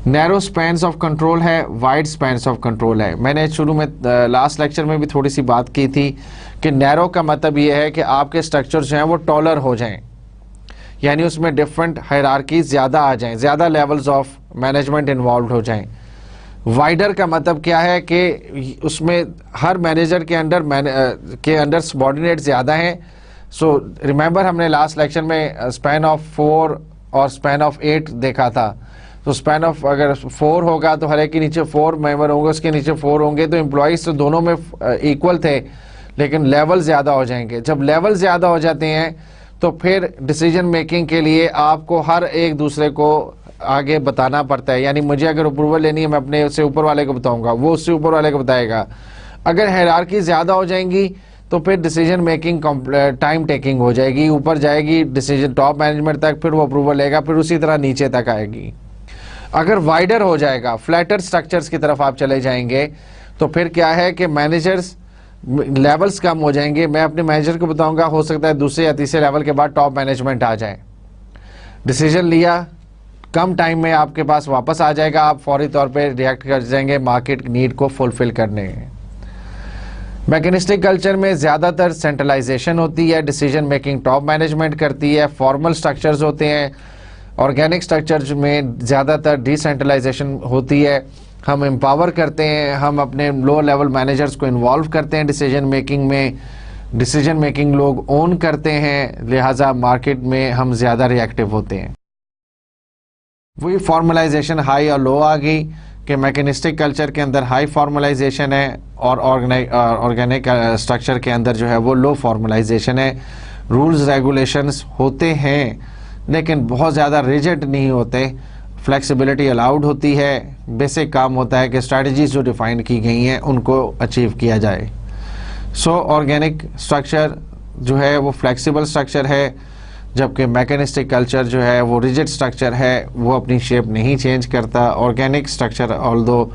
नैरो स्पैन्स ऑफ कंट्रोल है, वाइड स्पैन्स ऑफ कंट्रोल है। मैंने शुरू में लास्ट लेक्चर में भी थोड़ी सी बात की थी कि नैरो का मतलब ये है कि आपके स्ट्रक्चर जो हैं वो टॉलर हो जाएं, यानी उसमें डिफरेंट हायरार्कीज ज़्यादा आ जाएं, ज़्यादा लेवल्स ऑफ मैनेजमेंट इन्वॉल्व हो जाएं। वाइडर का मतलब क्या है कि उसमें हर मैनेजर के अंडर सबॉर्डिनेट ज़्यादा हैं। सो रिमेंबर हमने लास्ट लेक्चर में स्पैन ऑफ 4 और स्पैन ऑफ 8 देखा था। तो स्पैन ऑफ अगर 4 होगा तो हर एक के नीचे 4 मेंबर होंगे, उसके नीचे 4 होंगे, तो एम्प्लॉइज तो दोनों में इक्वल थे, लेकिन लेवल ज़्यादा हो जाएंगे। जब लेवल ज़्यादा हो जाते हैं तो फिर डिसीजन मेकिंग के लिए आपको हर एक दूसरे को आगे बताना पड़ता है। यानी मुझे अगर अप्रूवल लेनी है, मैं अपने से ऊपर वाले को बताऊंगा, वो उससे ऊपर वाले को बताएगा। अगर हायरार्की ज़्यादा हो जाएंगी तो फिर डिसीजन मेकिंग टाइम टेकिंग हो जाएगी, ऊपर जाएगी डिसीजन टॉप मैनेजमेंट तक, फिर वो अप्रूवल लेगा, फिर उसी तरह नीचे तक आएगी। अगर वाइडर हो जाएगा, फ्लैटर स्ट्रक्चर्स की तरफ आप चले जाएंगे, तो फिर क्या है कि मैनेजर्स लेवल्स कम हो जाएंगे। मैं अपने मैनेजर को बताऊंगा, हो सकता है दूसरे या तीसरे लेवल के बाद टॉप मैनेजमेंट आ जाए। डिसीजन लिया, कम टाइम में आपके पास वापस आ जाएगा, आप फौरी तौर पे रिएक्ट कर जाएंगे मार्केट नीड को फुलफिल करने। मैकेनिस्टिक कल्चर में ज़्यादातर सेंट्रलाइजेशन होती है, डिसीजन मेकिंग टॉप मैनेजमेंट करती है, फॉर्मल स्ट्रक्चर्स होते हैं। ऑर्गेनिक स्ट्रक्चर में ज़्यादातर डिसेंट्रलाइजेशन होती है, हम एम्पावर करते हैं, हम अपने लो लेवल मैनेजर्स को इन्वॉल्व करते हैं डिसीजन मेकिंग में, डिसीजन मेकिंग लोग ओन करते हैं, लिहाजा मार्केट में हम ज़्यादा रिएक्टिव होते हैं। वही फॉर्मलाइजेशन हाई और लो आ गई कि मैकेनिस्टिक कल्चर के अंदर हाई फॉर्मलाइजेशन है और ऑर्गेनिक स्ट्रक्चर के अंदर जो है वो लो फॉर्मलाइजेशन है। रूल्स रेगुलेशंस होते हैं लेकिन बहुत ज़्यादा रिजिड नहीं होते, फ्लेक्सिबिलिटी अलाउड होती है। बेसिक काम होता है कि स्ट्रैटेजीज जो डिफाइन की गई हैं उनको अचीव किया जाए। सो ऑर्गेनिक स्ट्रक्चर जो है वो फ्लेक्सिबल स्ट्रक्चर है, जबकि मैकेनिस्टिक कल्चर जो है वो रिजिड स्ट्रक्चर है, वो अपनी शेप नहीं चेंज करता। ऑर्गेनिक स्ट्रक्चर ऑल्दो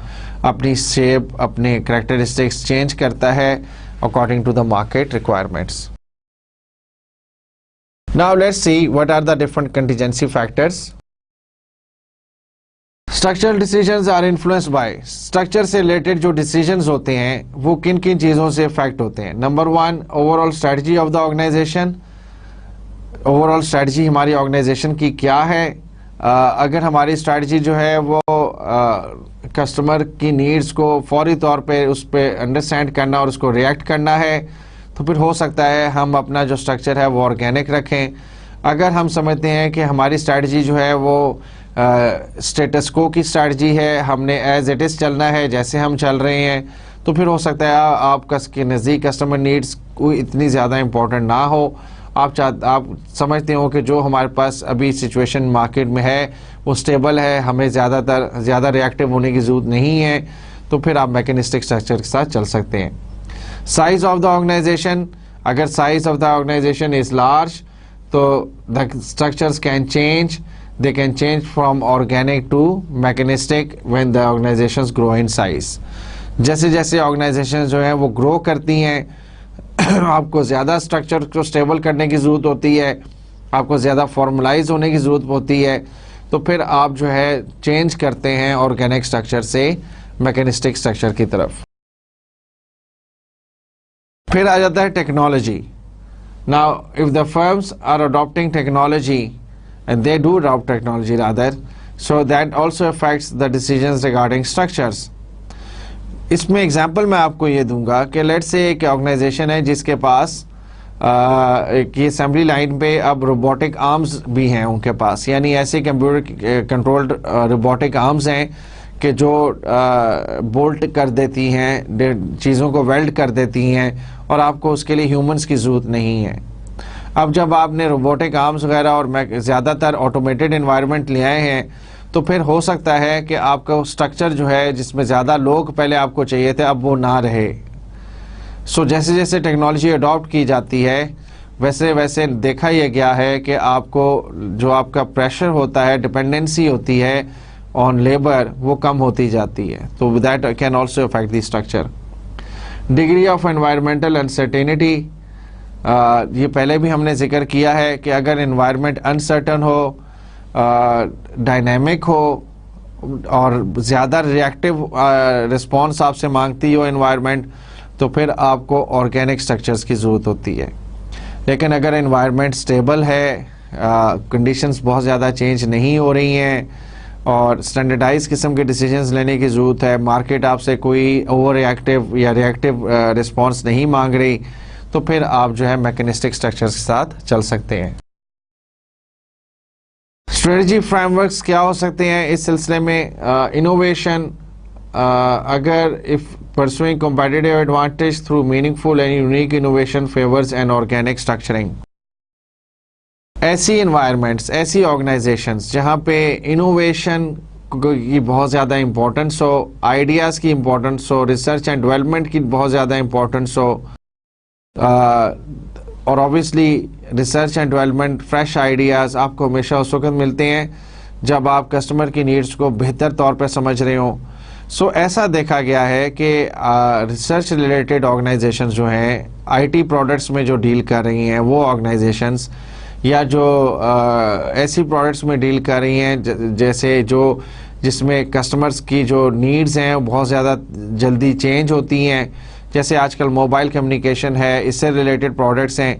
अपनी शेप, अपने करैक्टरिस्टिक्स चेंज करता है according to the market requirements. Now let's see what are the different contingency factors. Structural decisions are influenced by, structure से रिलेटेड जो डिसीजंस होते हैं वो किन किन चीज़ों से इफेक्ट होते हैं। Number one, overall strategy of the organization. Overall strategy हमारी ऑर्गेनाइजेशन की क्या है। अगर हमारी स्ट्रेटजी जो है वो कस्टमर की नीड्स को फौरी तौर पे उस पर अंडरस्टैंड करना और उसको रिएक्ट करना है, तो फिर हो सकता है हम अपना जो स्ट्रक्चर है वो ऑर्गेनिक रखें। अगर हम समझते हैं कि हमारी स्ट्रेटजी जो है वो स्टेटस को की स्ट्रेटजी है, हमने एज इट इज़ चलना है जैसे हम चल रहे हैं, तो फिर हो सकता है आपका के नज़दीक कस्टमर नीड्स कोई इतनी ज़्यादा इम्पोर्टेंट ना हो। आप समझते हो कि जो हमारे पास अभी सिचुएशन मार्केट में है वो स्टेबल है, हमें ज़्यादा रिएक्टिव होने की ज़रूरत नहीं है, तो फिर आप मैकेनिस्टिक स्ट्रक्चर के साथ चल सकते हैं। साइज ऑफ द ऑर्गेनाइजेशन, अगर size of the organisation is large तो the structures can change, they can change from organic to mechanistic when the organizations grow in size। जैसे जैसे ऑर्गेनाइजेशन जो है वो ग्रो करती हैं आपको ज़्यादा स्ट्रक्चर को स्टेबल करने की ज़रूरत होती है, आपको ज़्यादा फॉर्मलाइज होने की ज़रूरत होती है, तो फिर आप जो है चेंज करते हैं ऑर्गेनिक स्ट्रक्चर से मैकेनिस्टिक स्ट्रक्चर की तरफ। फिर आ जाता है technology. Now if the firms are adopting technology, and they do adopt technology rather, so that also affects the decisions regarding structures। इसमें एग्जांपल मैं आपको ये दूंगा कि लेट्स से एक ऑर्गेनाइजेशन है जिसके पास एक असेंबली लाइन पे अब रोबोटिक आर्म्स भी हैं उनके पास, यानी ऐसे कंप्यूटर कंट्रोल्ड रोबोटिक आर्म्स हैं कि जो बोल्ट कर देती हैं, चीज़ों को वेल्ड कर देती हैं और आपको उसके लिए ह्यूमंस की ज़रूरत नहीं है। अब जब आपने रोबोटिक आर्म्स वगैरह और ज़्यादातर ऑटोमेटेड इन्वायरमेंट ले आए हैं, तो फिर हो सकता है कि आपका स्ट्रक्चर जो है जिसमें ज़्यादा लोग पहले आपको चाहिए थे अब वो ना रहे। सो जैसे जैसे टेक्नोलॉजी अडॉप्ट की जाती है वैसे वैसे देखा यह गया है कि आपको जो आपका प्रेशर होता है, डिपेंडेंसी होती है ऑन लेबर, वो कम होती जाती है, तो that can also affect the structure. Degree of environmental uncertainty, ये पहले भी हमने जिक्र किया है कि अगर एनवायरनमेंट अनसर्टन हो, डायनेमिक हो और ज़्यादा रिएक्टिव रिस्पॉन्स आपसे मांगती हो एनवायरनमेंट, तो फिर आपको ऑर्गेनिक स्ट्रक्चर्स की ज़रूरत होती है। लेकिन अगर एनवायरनमेंट स्टेबल है, कंडीशंस बहुत ज़्यादा चेंज नहीं हो रही हैं और स्टैंडर्डाइज किस्म के डिसीजंस लेने की ज़रूरत है, मार्केट आपसे कोई ओवर रिएक्टिव या रिएक्टिव रिस्पॉन्स नहीं मांग रही, तो फिर आप जो है मैकेनिस्टिक स्ट्रक्चर्स के साथ चल सकते हैं। स्ट्रेटजी फ्रेमवर्क्स क्या हो सकते हैं इस सिलसिले में? इनोवेशन, अगर if pursuing competitive advantage through meaningful and unique innovation favours and organic structuring. ऐसी इन्वायरमेंट्स, ऐसी ऑर्गेनाइजेशंस जहाँ पे इनोवेशन की बहुत ज़्यादा इम्पोर्टेंस हो, आइडियाज़ की इम्पोर्टेंस हो, रिसर्च एंड डेवलपमेंट की बहुत ज़्यादा इम्पोर्टेंस हो, और obviously research and development, fresh ideas आपको हमेशा उस वक्त मिलते हैं जब आप कस्टमर की नीड्स को बेहतर तौर पर समझ रहे हो। सो ऐसा देखा गया है कि रिसर्च रिलेटेड ऑर्गेनाइजेशंस जो हैं, आईटी प्रोडक्ट्स में जो डील कर रही हैं वो ऑर्गेनाइजेशंस, या जो ऐसी प्रोडक्ट्स में डील कर रही हैं जैसे जिसमें कस्टमर्स की जो नीड्स हैं वो बहुत ज़्यादा जल्दी चेंज होती हैं, जैसे आजकल मोबाइल कम्युनिकेशन है, इससे रिलेटेड प्रोडक्ट्स हैं,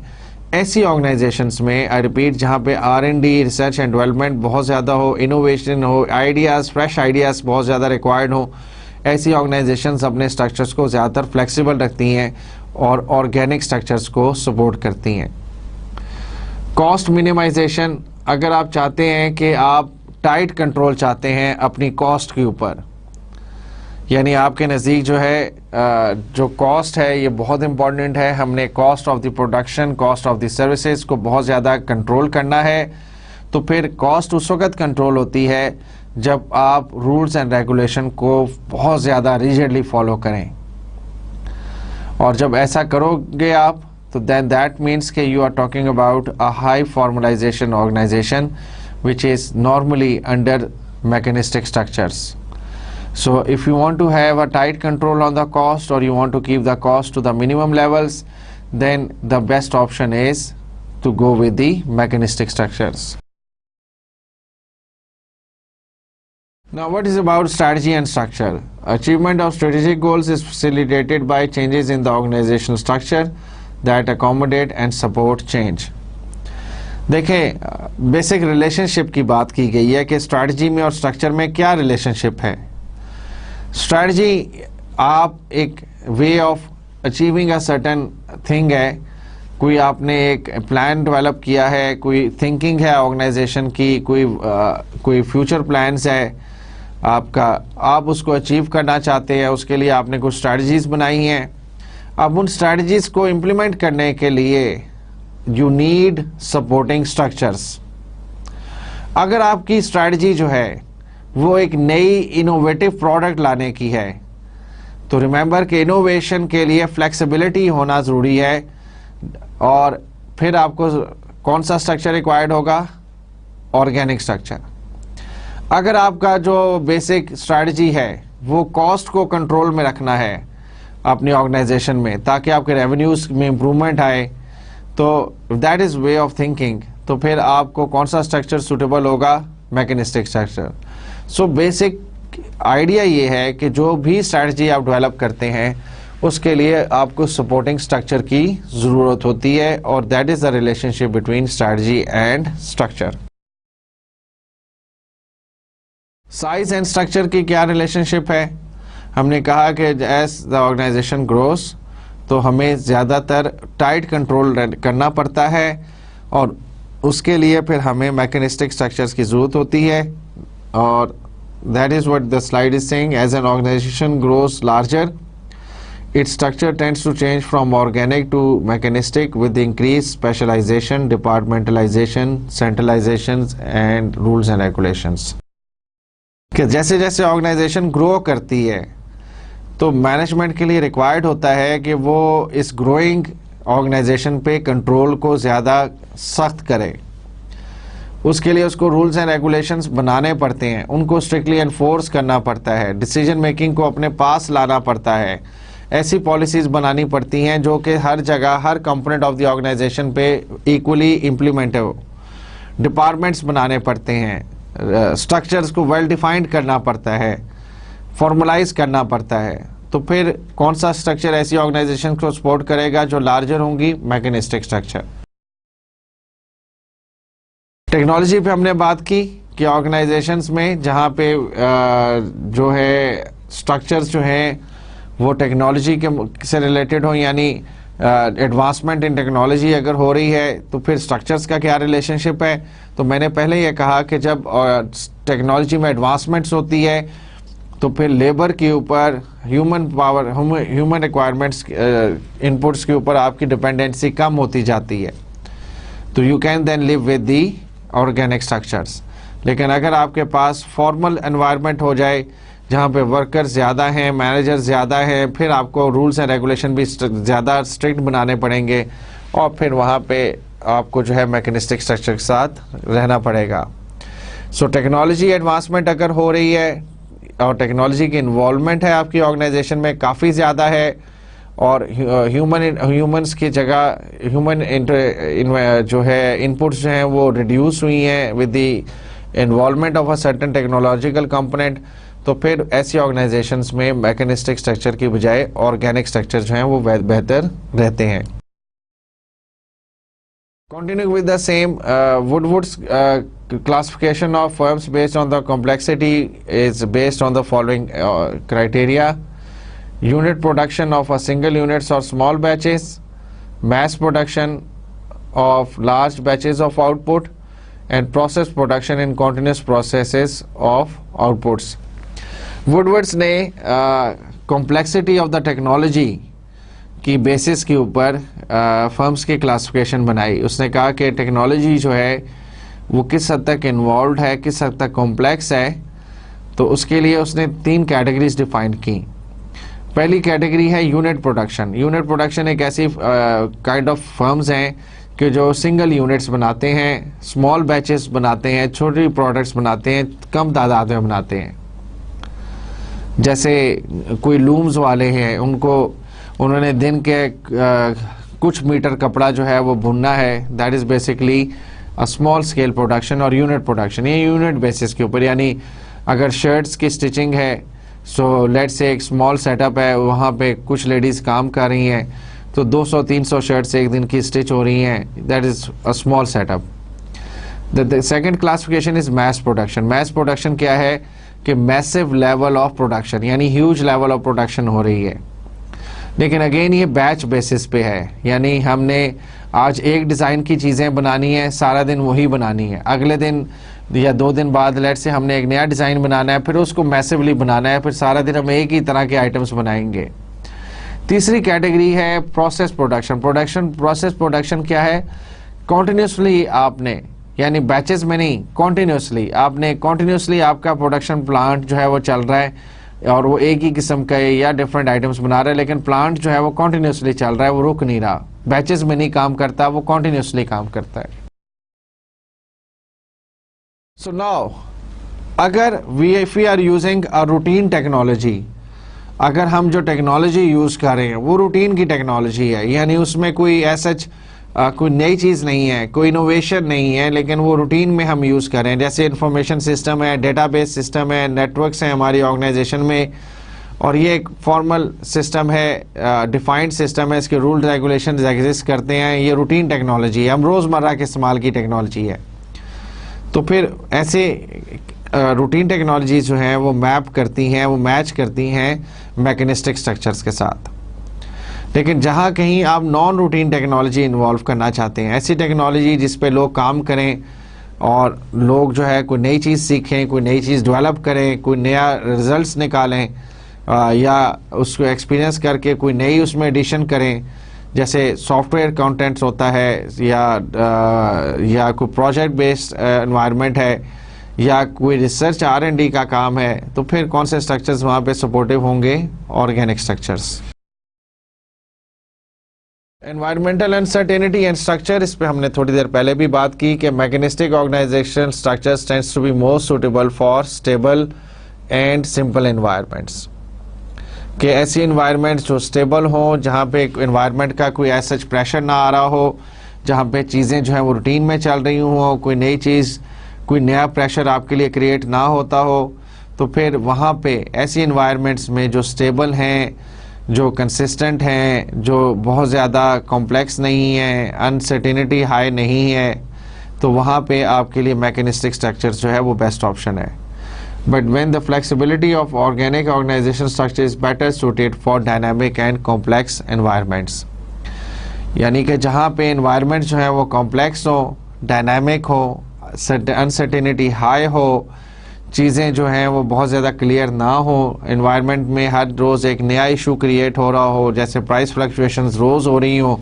ऐसी ऑर्गेनाइजेशंस में आई रिपीट जहाँ पे R&D, रिसर्च एंड डेवलपमेंट बहुत ज़्यादा हो, इनोवेशन हो, आइडियाज़, फ्रेश आइडियाज़ बहुत ज़्यादा रिक्वायर्ड हो, ऐसी ऑर्गेनाइजेशंस अपने स्ट्रक्चर्स को ज़्यादातर फ्लेक्सिबल रखती हैं और ऑर्गेनिक स्ट्रक्चर्स को सपोर्ट करती हैं। कॉस्ट मिनिमाइजेशन, अगर आप चाहते हैं कि आप टाइट कंट्रोल चाहते हैं अपनी कॉस्ट के ऊपर, यानी आपके नज़दीक जो है जो कॉस्ट है ये बहुत इम्पॉर्टेंट है, हमने cost of the production, cost of the services को बहुत ज़्यादा कंट्रोल करना है, तो फिर कॉस्ट उस वक्त कंट्रोल होती है जब आप रूल्स एंड रेगुलेशन को बहुत ज़्यादा रिजिडली फॉलो करें, और जब ऐसा करोगे आप तो then that means कि you are talking about a high formalization organization which is normally under mechanistic structures. So if you want to have a tight control on the cost, or you want to keep the cost to the minimum levels, then the best option is to go with the mechanistic structures. Now, what is about strategy and structure? Achievement of strategic goals is facilitated by changes in the organizational structure that accommodate and support change. देखें, basic relationship की बात की गई है कि strategy में और structure में क्या रिलेशनशिप है. स्ट्रैटेजी आप एक way of achieving a certain thing है, कोई आपने एक प्लान डेवलप किया है, कोई थिंकिंग है ऑर्गेनाइजेशन की, कोई फ्यूचर प्लान्स है आपका, आप उसको अचीव करना चाहते हैं, उसके लिए आपने कुछ स्ट्रैटेजीज बनाई हैं. अब उन स्ट्रैटेजीज को इम्प्लीमेंट करने के लिए यू नीड सपोर्टिंग स्ट्रक्चर्स. अगर आपकी स्ट्रैटेजी जो है वो एक नई इनोवेटिव प्रोडक्ट लाने की है, तो रिमेंबर कि इनोवेशन के लिए फ्लेक्सिबिलिटी होना ज़रूरी है. और फिर आपको कौन सा स्ट्रक्चर रिक्वायर्ड होगा? Organic structure. अगर आपका जो बेसिक स्ट्रैटेजी है वो कॉस्ट को कंट्रोल में रखना है अपनी ऑर्गेनाइजेशन में ताकि आपके रेवेन्यूज में इंप्रूवमेंट आए, तो that is way of thinking. तो फिर आपको कौन सा स्ट्रक्चर सूटेबल होगा? Mechanistic structure. So basic idea ये है कि जो भी स्ट्रैटेजी आप डेवलप करते हैं उसके लिए आपको सपोर्टिंग स्ट्रक्चर की ज़रूरत होती है, और that is the relationship between strategy and structure. Size and structure की क्या रिलेशनशिप है? हमने कहा कि एज द ऑर्गेनाइजेशन ग्रोस तो हमें ज़्यादातर टाइट कंट्रोल करना पड़ता है, और उसके लिए फिर हमें मैकेनिस्टिक स्ट्रक्चर्स की ज़रूरत होती है. और that is what the slide is saying. As an organization grows larger, its structure tends to change from organic to mechanistic with increased specialization, departmentalization, centralizations and rules and regulations. कि जैसे जैसे organisation grow करती है तो management के लिए required होता है कि वो इस ग्रोइंग ऑर्गेनाइजेशन पे कंट्रोल को ज़्यादा सख्त करे. उसके लिए उसको रूल्स एंड रेगुलेशंस बनाने पड़ते हैं, उनको स्ट्रिक्टली एनफोर्स करना पड़ता है, डिसीजन मेकिंग को अपने पास लाना पड़ता है, ऐसी पॉलिसीज़ बनानी पड़ती हैं जो कि हर जगह हर कंपोनेंट ऑफ द ऑर्गेनाइजेशन पे इक्वली इम्प्लीमेंट हो. डिपार्टमेंट्स बनाने पड़ते हैं, स्ट्रक्चर्स को वेल डिफाइंड करना पड़ता है, फॉर्मलाइज करना पड़ता है. तो फिर कौन सा स्ट्रक्चर ऐसी ऑर्गेनाइजेशन को सपोर्ट करेगा जो लार्जर होंगी? Mechanistic structure. टेक्नोलॉजी पे हमने बात की कि ऑर्गेनाइजेशंस में जहाँ पे जो है स्ट्रक्चर्स जो हैं वो टेक्नोलॉजी के से रिलेटेड हो, यानी एडवांसमेंट इन टेक्नोलॉजी अगर हो रही है तो फिर स्ट्रक्चर्स का क्या रिलेशनशिप है? तो मैंने पहले ये कहा कि जब टेक्नोलॉजी में एडवांसमेंट्स होती है तो फिर लेबर के ऊपर, human power, human requirements, inputs के ऊपर आपकी डिपेंडेंसी कम होती जाती है. तो you can then live with the organic structures. लेकिन अगर आपके पास फॉर्मल एनवायरनमेंट हो जाए जहाँ पे वर्कर्स ज़्यादा हैं, मैनेजर ज़्यादा हैं, फिर आपको रूल्स एंड रेगुलेशन भी ज़्यादा स्ट्रिक्ट बनाने पड़ेंगे, और फिर वहाँ पे आपको जो है मैकेनिस्टिक स्ट्रक्चर के साथ रहना पड़ेगा. सो टेक्नोलॉजी एडवांसमेंट अगर हो रही है और टेक्नोलॉजी की इन्वॉल्वमेंट है आपकी ऑर्गेनाइजेशन में काफ़ी ज़्यादा है, और ह्यूमंस की जगह जो है इनपुट्स जो हैं वो रिड्यूस हुई हैं with the involvement of a certain technological component, तो फिर ऐसी ऑर्गेनाइजेशंस में मैकेनिस्टिक स्ट्रक्चर की बजाय ऑर्गेनिक स्ट्रक्चर जो हैं वो बेहतर रहते हैं. Continuing with the same, Woodward's classification of firms based on the complexity is based on the following criteria: unit production of a single units or small batches, mass production of large batches of output, and process production in continuous processes of outputs. वुडवर्ड्स ने complexity of the technology की basis के ऊपर firms की classification बनाई. उसने कहा कि technology जो है वो किस हद तक इन्वॉल्व है, किस हद तक कॉम्प्लेक्स है. तो उसके लिए उसने 3 कैटेगरीज डिफाइन की. पहली कैटेगरी है यूनिट प्रोडक्शन. यूनिट प्रोडक्शन एक ऐसी काइंड ऑफ फर्म्स हैं कि जो सिंगल यूनिट्स बनाते हैं, स्मॉल बैचेस बनाते हैं, छोटी प्रोडक्ट्स बनाते हैं, कम तादाद में बनाते हैं. जैसे कोई लूम्स वाले हैं, उन्होंने दिन के कुछ मीटर कपड़ा जो है वो बुनना है. That is basically a small scale production और यूनिट प्रोडक्शन. ये यूनिट बेसिस के ऊपर, यानी अगर शर्ट्स की स्टिचिंग है, सो लेट्स से एक स्मॉल सेटअप है, वहाँ पे कुछ लेडीज़ काम कर रही हैं, तो 200-300 शर्ट्स एक दिन की स्टिच हो रही हैं, that is a small setup. The second classification is mass production. Mass production क्या है कि मैसिव लेवल ऑफ प्रोडक्शन, यानी ह्यूज लेवल ऑफ प्रोडक्शन हो रही है, लेकिन अगेन ये बैच बेसिस पे है, यानी हमने आज एक डिज़ाइन की चीज़ें बनानी है, सारा दिन वही बनानी है, अगले दिन या 2 दिन बाद लेट से हमने एक नया डिज़ाइन बनाना है, फिर उसको मैसिवली बनाना है, फिर सारा दिन हम एक ही तरह के आइटम्स बनाएंगे। तीसरी कैटेगरी है प्रोसेस प्रोडक्शन। प्रोसेस प्रोडक्शन क्या है, कॉन्टिन्यूसली आपने, यानी बैचेस में नहीं, कॉन्टिन्यूसली आपका प्रोडक्शन प्लांट जो है वो चल रहा है और वो एक ही किस्म का या डिफरेंट आइटम्स बना रहा है, लेकिन प्लांट जो है वो कॉन्टिन्यूसली चल रहा है, वो रुक नहीं रहा, बैचेस में नहीं काम करता, वो कॉन्टिन्यूसली काम करता है। सो नाउ अगर we are using a routine technology, अगर हम जो टेक्नोलॉजी यूज़ कर रहे हैं वो रूटीन की टेक्नोलॉजी है, यानी उसमें कोई ऐसा कोई नई चीज़ नहीं है, कोई इनोवेशन नहीं है, लेकिन वो रूटीन में हम यूज़ कर रहे हैं, जैसे इंफॉर्मेशन सिस्टम है, डेटाबेस सिस्टम है, नेटवर्क्स हैं हमारी ऑर्गेनाइजेशन में, और ये एक फॉर्मल सिस्टम है, डिफाइंड सिस्टम है, इसके रूल रेगुलेशन एग्जिस्ट करते हैं, ये रूटीन टेक्नोलॉजी है, हम रोज़मर्रा के इस्तेमाल की टेक्नोलॉजी है। तो फिर ऐसे रूटीन टेक्नोलॉजी जो हैं वो मैप करती हैं, वो मैच करती हैं मैकेनिस्टिक स्ट्रक्चर्स के साथ। लेकिन जहाँ कहीं आप नॉन रूटीन टेक्नोलॉजी इन्वॉल्व करना चाहते हैं, ऐसी टेक्नोलॉजी जिस पे लोग काम करें और लोग जो है कोई नई चीज़ सीखें, कोई नई चीज़ डेवलप करें, कोई नया रिजल्ट्स निकालें, या उसको एक्सपीरियंस करके कोई नई उसमें एडिशन करें, जैसे सॉफ्टवेयर कंटेंट्स होता है, या कोई प्रोजेक्ट बेस्ड एनवायरनमेंट है, या कोई रिसर्च R&D का काम है, तो फिर कौन से स्ट्रक्चर्स वहाँ पे सपोर्टिव होंगे, organic structures. Environmental uncertainty and structure, इस पे हमने थोड़ी देर पहले भी बात की कि mechanistic organization structures tends to be more suitable for stable and simple environments, कि ऐसी एनवायरनमेंट्स जो स्टेबल हों, जहाँ पे एनवायरनमेंट का कोई ऐसा प्रेशर ना आ रहा हो, जहाँ पे चीज़ें जो हैं वो रूटीन में चल रही हों, कोई नई चीज़, कोई नया प्रेशर आपके लिए क्रिएट ना होता हो, तो फिर वहाँ पे ऐसी एनवायरनमेंट्स में जो स्टेबल हैं, जो कंसिस्टेंट हैं, जो बहुत ज़्यादा कॉम्प्लेक्स नहीं है, अनसर्टेनिटी हाई नहीं है, तो वहाँ पे आपके लिए मैकेनिस्टिक स्ट्रक्चर जो है वो बेस्ट ऑप्शन है। But when the flexibility of organic organization structure is better suited for dynamic and complex environments, यानी कि जहाँ पे एनवायरनमेंट जो है वो कॉम्प्लेक्स हो, डायनामिक हो, अनसर्टेनिटी हाई हो, चीज़ें जो हैं वो बहुत ज़्यादा क्लियर ना हो, एनवायरनमेंट में हर रोज़ एक नया इशू क्रिएट हो रहा हो, जैसे प्राइस फ्लक्चुएशंस रोज़ हो रही हो,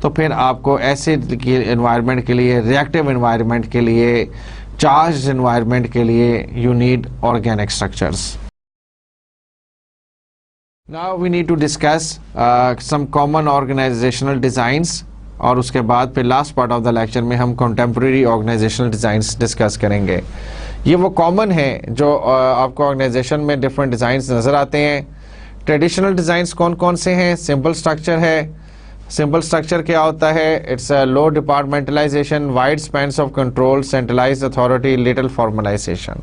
तो फिर आपको ऐसे एनवायरनमेंट के लिए, रिएक्टिव एनवायरनमेंट के लिए, चार्ज एनवायरनमेंट के लिए you need organic structures. Now we need to discuss some common organizational designs, और उसके बाद फिर last part of the lecture में हम कंटेम्प्रेरी ऑर्गेनाइजेशनल डिज़ाइंस डिस्कस करेंगे। ये वो कॉमन है जो आपको ऑर्गेनाइजेशन में डिफरेंट डिज़ाइंस नज़र आते हैं। ट्रेडिशनल डिज़ाइंस कौन कौन से हैं? सिंपल स्ट्रक्चर है। सिंपल स्ट्रक्चर क्या होता है? It's a low departmentalisation, wide spans of control, centralised authority, little formalisation.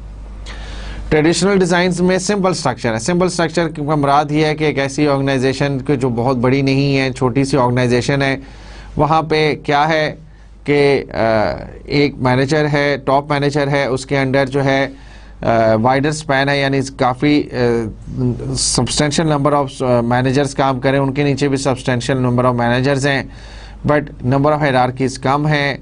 Traditional designs में सिंपल स्ट्रक्चर है। सिंपल स्ट्रक्चर का मुराद ये है कि एक ऐसी ऑर्गेनाइजेशन की जो बहुत बड़ी नहीं है, छोटी सी ऑर्गेनाइजेशन है, वहाँ पे क्या है कि एक मैनेजर है, टॉप मैनेजर है, उसके अंडर जो है वाइडर स्पैन है, यानी काफ़ी सब्सटेंशियल नंबर ऑफ मैनेजर्स काम करें, उनके नीचे भी सब्सटेंशियल नंबर ऑफ मैनेजर्स हैं, बट नंबर ऑफ हायरार्कीज़ कम है,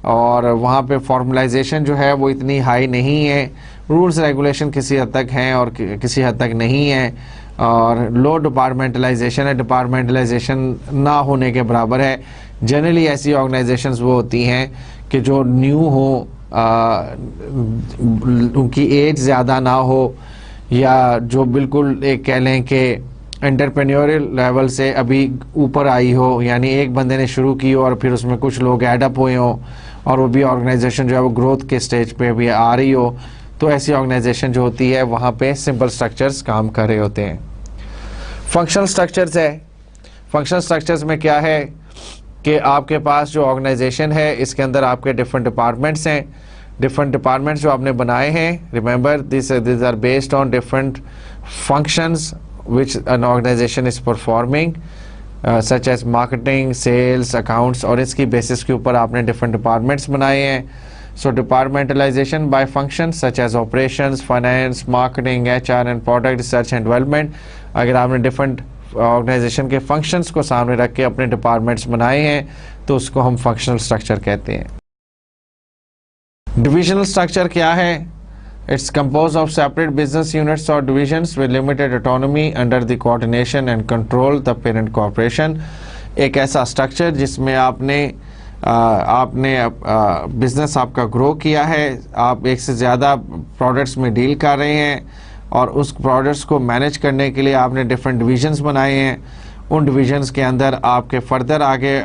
और वहाँ पे फॉर्मलाइजेशन जो है वो इतनी हाई नहीं है, रूल्स रेगुलेशन किसी हद तक हैं और किसी हद तक नहीं है, और लो डिपार्टमेंटलाइजेशन है, डिपार्टमेंटलाइजेशन ना होने के बराबर है। जनरली ऐसी ऑर्गेनाइजेशंस वो होती हैं कि जो न्यू हो, उनकी एज ज़्यादा ना हो, या जो बिल्कुल एक कह लें कि एंटरप्रेन्योरियल लेवल से अभी ऊपर आई हो, यानी एक बंदे ने शुरू की हो और फिर उसमें कुछ लोग एडअप हुए हों और वो भी ऑर्गेनाइजेशन जो है वो ग्रोथ के स्टेज पे भी आ रही हो, तो ऐसी ऑर्गेनाइजेशन जो होती है वहाँ पे सिंपल स्ट्रक्चर्स काम कर रहे होते हैं। फंक्शनल स्ट्रक्चर्स है। फंक्शनल स्ट्रक्चर्स में क्या है कि आपके पास जो ऑर्गेनाइजेशन है इसके अंदर आपके डिफरेंट डिपार्टमेंट्स हैं। डिफरेंट डिपार्टमेंट्स जो आपने बनाए हैं, remember this are based on different functions which an organization is performing such as marketing, sales, accounts, और इसकी बेसिस के ऊपर आपने डिफरेंट डिपार्टमेंट्स बनाए हैं. So departmentalisation by function such as operations, finance, marketing, HR and product research and development. अगर आपने different organisation के फंक्शंस को सामने रख के अपने डिपार्टमेंट्स बनाए हैं तो उसको हम फंक्शनल स्ट्रक्चर कहते हैं. डिविजनल स्ट्रक्चर क्या है? It's compose of separate business units और divisions with limited autonomy under the coordination and control the parent corporation. एक ऐसा स्ट्रक्चर जिसमें आपने बिजनेस आपका ग्रो किया है, आप एक से ज़्यादा प्रोडक्ट्स में डील कर रहे हैं और उस प्रोडक्ट्स को मैनेज करने के लिए आपने डिफरेंट डिविजन्स बनाए हैं. उन डिविजन्स के अंदर आपके फर्दर आगे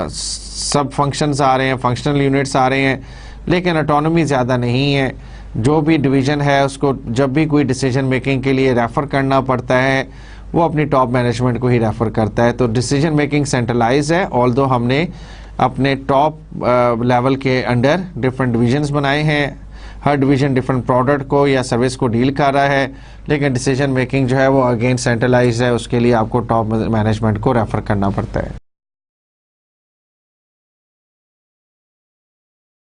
सब फंक्शंस आ रहे हैं, फंक्शनल यूनिट्स आ रहे हैं, लेकिन ऑटोनॉमी ज़्यादा नहीं है. जो भी डिवीज़न है उसको जब भी कोई डिसीजन मेकिंग के लिए रेफ़र करना पड़ता है वो अपनी टॉप मैनेजमेंट को ही रेफ़र करता है. तो डिसीजन मेकिंग सेंट्रलाइज है, ऑल्दो हमने अपने टॉप लेवल के अंडर डिफरेंट डिवीजन्स बनाए हैं. हर डिवीज़न डिफरेंट प्रोडक्ट को या सर्विस को डील कर रहा है, लेकिन डिसीजन मेकिंग जो है वो अगेन सेंट्रलाइज है, उसके लिए आपको टॉप मैनेजमेंट को रेफ़र करना पड़ता है.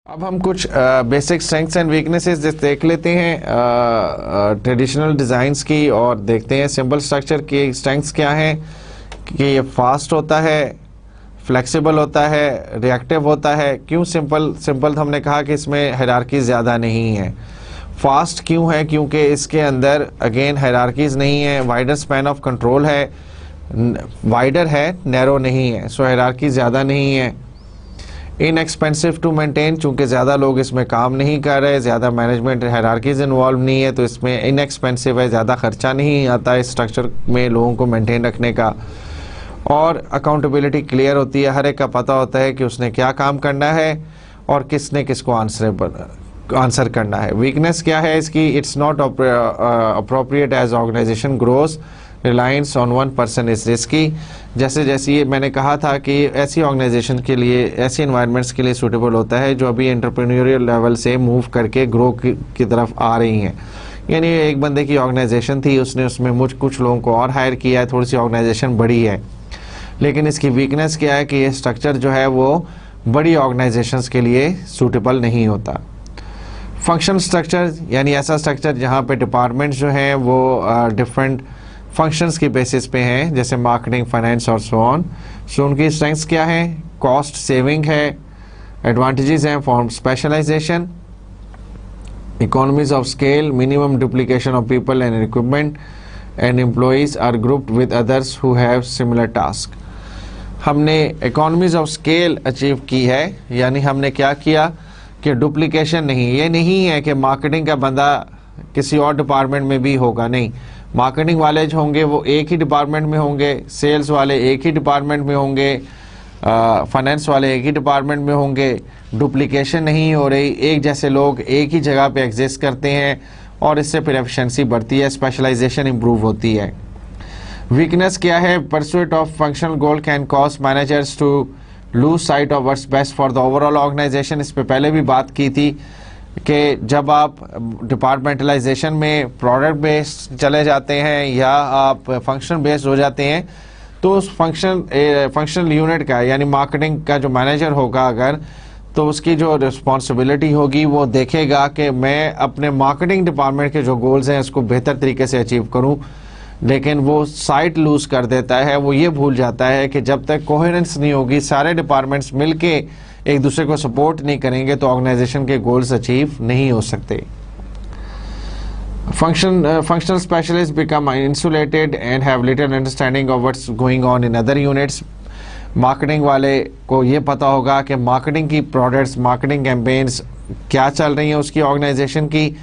अब हम कुछ बेसिक स्ट्रेंथ्स एंड वीकनेसेस देख लेते हैं ट्रेडिशनल डिज़ाइंस की, और देखते हैं सिंपल स्ट्रक्चर की स्ट्रेंथ्स क्या हैं. कि ये फास्ट होता है, फ्लेक्सिबल होता है, रिएक्टिव होता है. क्यों सिंपल हमने कहा कि इसमें हायरार्की ज़्यादा नहीं है. फास्ट क्यों है? क्योंकि इसके अंदर अगेन हायरार्कीज़ नहीं है, वाइडर स्पैन ऑफ कंट्रोल है, वाइडर है, नैरो नहीं है, सो हायरार्की ज़्यादा नहीं है. इनएक्सपेंसिव टू मेंटेन, चूँकि ज़्यादा लोग इसमें काम नहीं कर रहे, ज़्यादा मैनेजमेंट हायरार्कीज़ इन्वॉल्व नहीं है, तो इसमें इनएक्सपेंसिव है, ज़्यादा खर्चा नहीं आता इस स्ट्रक्चर में लोगों को मेंटेन रखने का. और अकाउंटेबिलिटी क्लियर होती है, हर एक का पता होता है कि उसने क्या काम करना है और किसने किसको आंसर करना है. वीकनेस क्या है इसकी? It's not appropriate as organization grows, reliance on one person is risky. जैसे ये मैंने कहा था कि ऐसी ऑर्गेनाइजेशन के लिए, ऐसी एनवायरनमेंट्स के लिए सूटेबल होता है जो अभी एंटरप्रेन्योरियल लेवल से मूव करके ग्रो की तरफ आ रही हैं. यानी एक बंदे की ऑर्गेनाइजेशन थी, उसने उसमें कुछ लोगों को और हायर किया है, थोड़ी सी ऑर्गेनाइजेशन बड़ी है, लेकिन इसकी वीकनेस क्या है कि ये स्ट्रक्चर जो है वो बड़ी ऑर्गेनाइजेशंस के लिए सूटेबल नहीं होता. फंक्शन स्ट्रक्चर यानी ऐसा स्ट्रक्चर जहाँ पे डिपार्टमेंट्स जो हैं वो डिफरेंट फंक्शंस की बेसिस पे हैं, जैसे मार्केटिंग, फाइनेंस और सो ऑन. सो उनकी स्ट्रेंथ्स क्या हैं? कॉस्ट सेविंग है, एडवांटेजेस हैं for specialization, economies of scale, minimum duplication of people and equipment, and employees are grouped with others who have similar task. हमने इकोनॉमीज ऑफ स्केल अचीव की है, यानी हमने क्या किया कि डुप्लीकेशन नहीं. ये नहीं है कि मार्केटिंग का बंदा किसी और डिपार्टमेंट में भी होगा, नहीं. मार्केटिंग वाले जो होंगे वो एक ही डिपार्टमेंट में होंगे, सेल्स वाले एक ही डिपार्टमेंट में होंगे, फाइनेंस वाले एक ही डिपार्टमेंट में होंगे. डुप्लीकेशन नहीं हो रही, एक जैसे लोग एक ही जगह पे एग्जिस्ट करते हैं और इससे फिर एफिशिएंसी बढ़ती है, स्पेशलाइजेशन इंप्रूव होती है. वीकनेस क्या है? Pursuit of functional goal can cause managers to lose sight of what's best for the overall organization. इस पे पहले भी बात की थी कि जब आप डिपार्टमेंटलाइजेशन में प्रोडक्ट बेस्ड चले जाते हैं या आप फंक्शन बेस्ड हो जाते हैं, तो उस फंक्शनल यूनिट का यानी मार्केटिंग का जो मैनेजर होगा अगर, तो उसकी जो रिस्पॉन्सिबिलिटी होगी वो देखेगा कि मैं अपने मार्केटिंग डिपार्टमेंट के जो गोल्स हैं उसको बेहतर तरीके से अचीव करूं. लेकिन वो साइट लूज़ कर देता है, वो ये भूल जाता है कि जब तक कोहेरेंस नहीं होगी, सारे डिपार्टमेंट्स मिलके एक दूसरे को सपोर्ट नहीं करेंगे तो ऑर्गेनाइजेशन के गोल्स अचीव नहीं हो सकते. Functional specialists become insulated and have little understanding of what's going on in other units. Marketing वाले को ये पता होगा कि मार्केटिंग की प्रोडक्ट्स, मार्केटिंग कैंपेन्स क्या चल रही हैं उसकी ऑर्गेनाइजेशन की,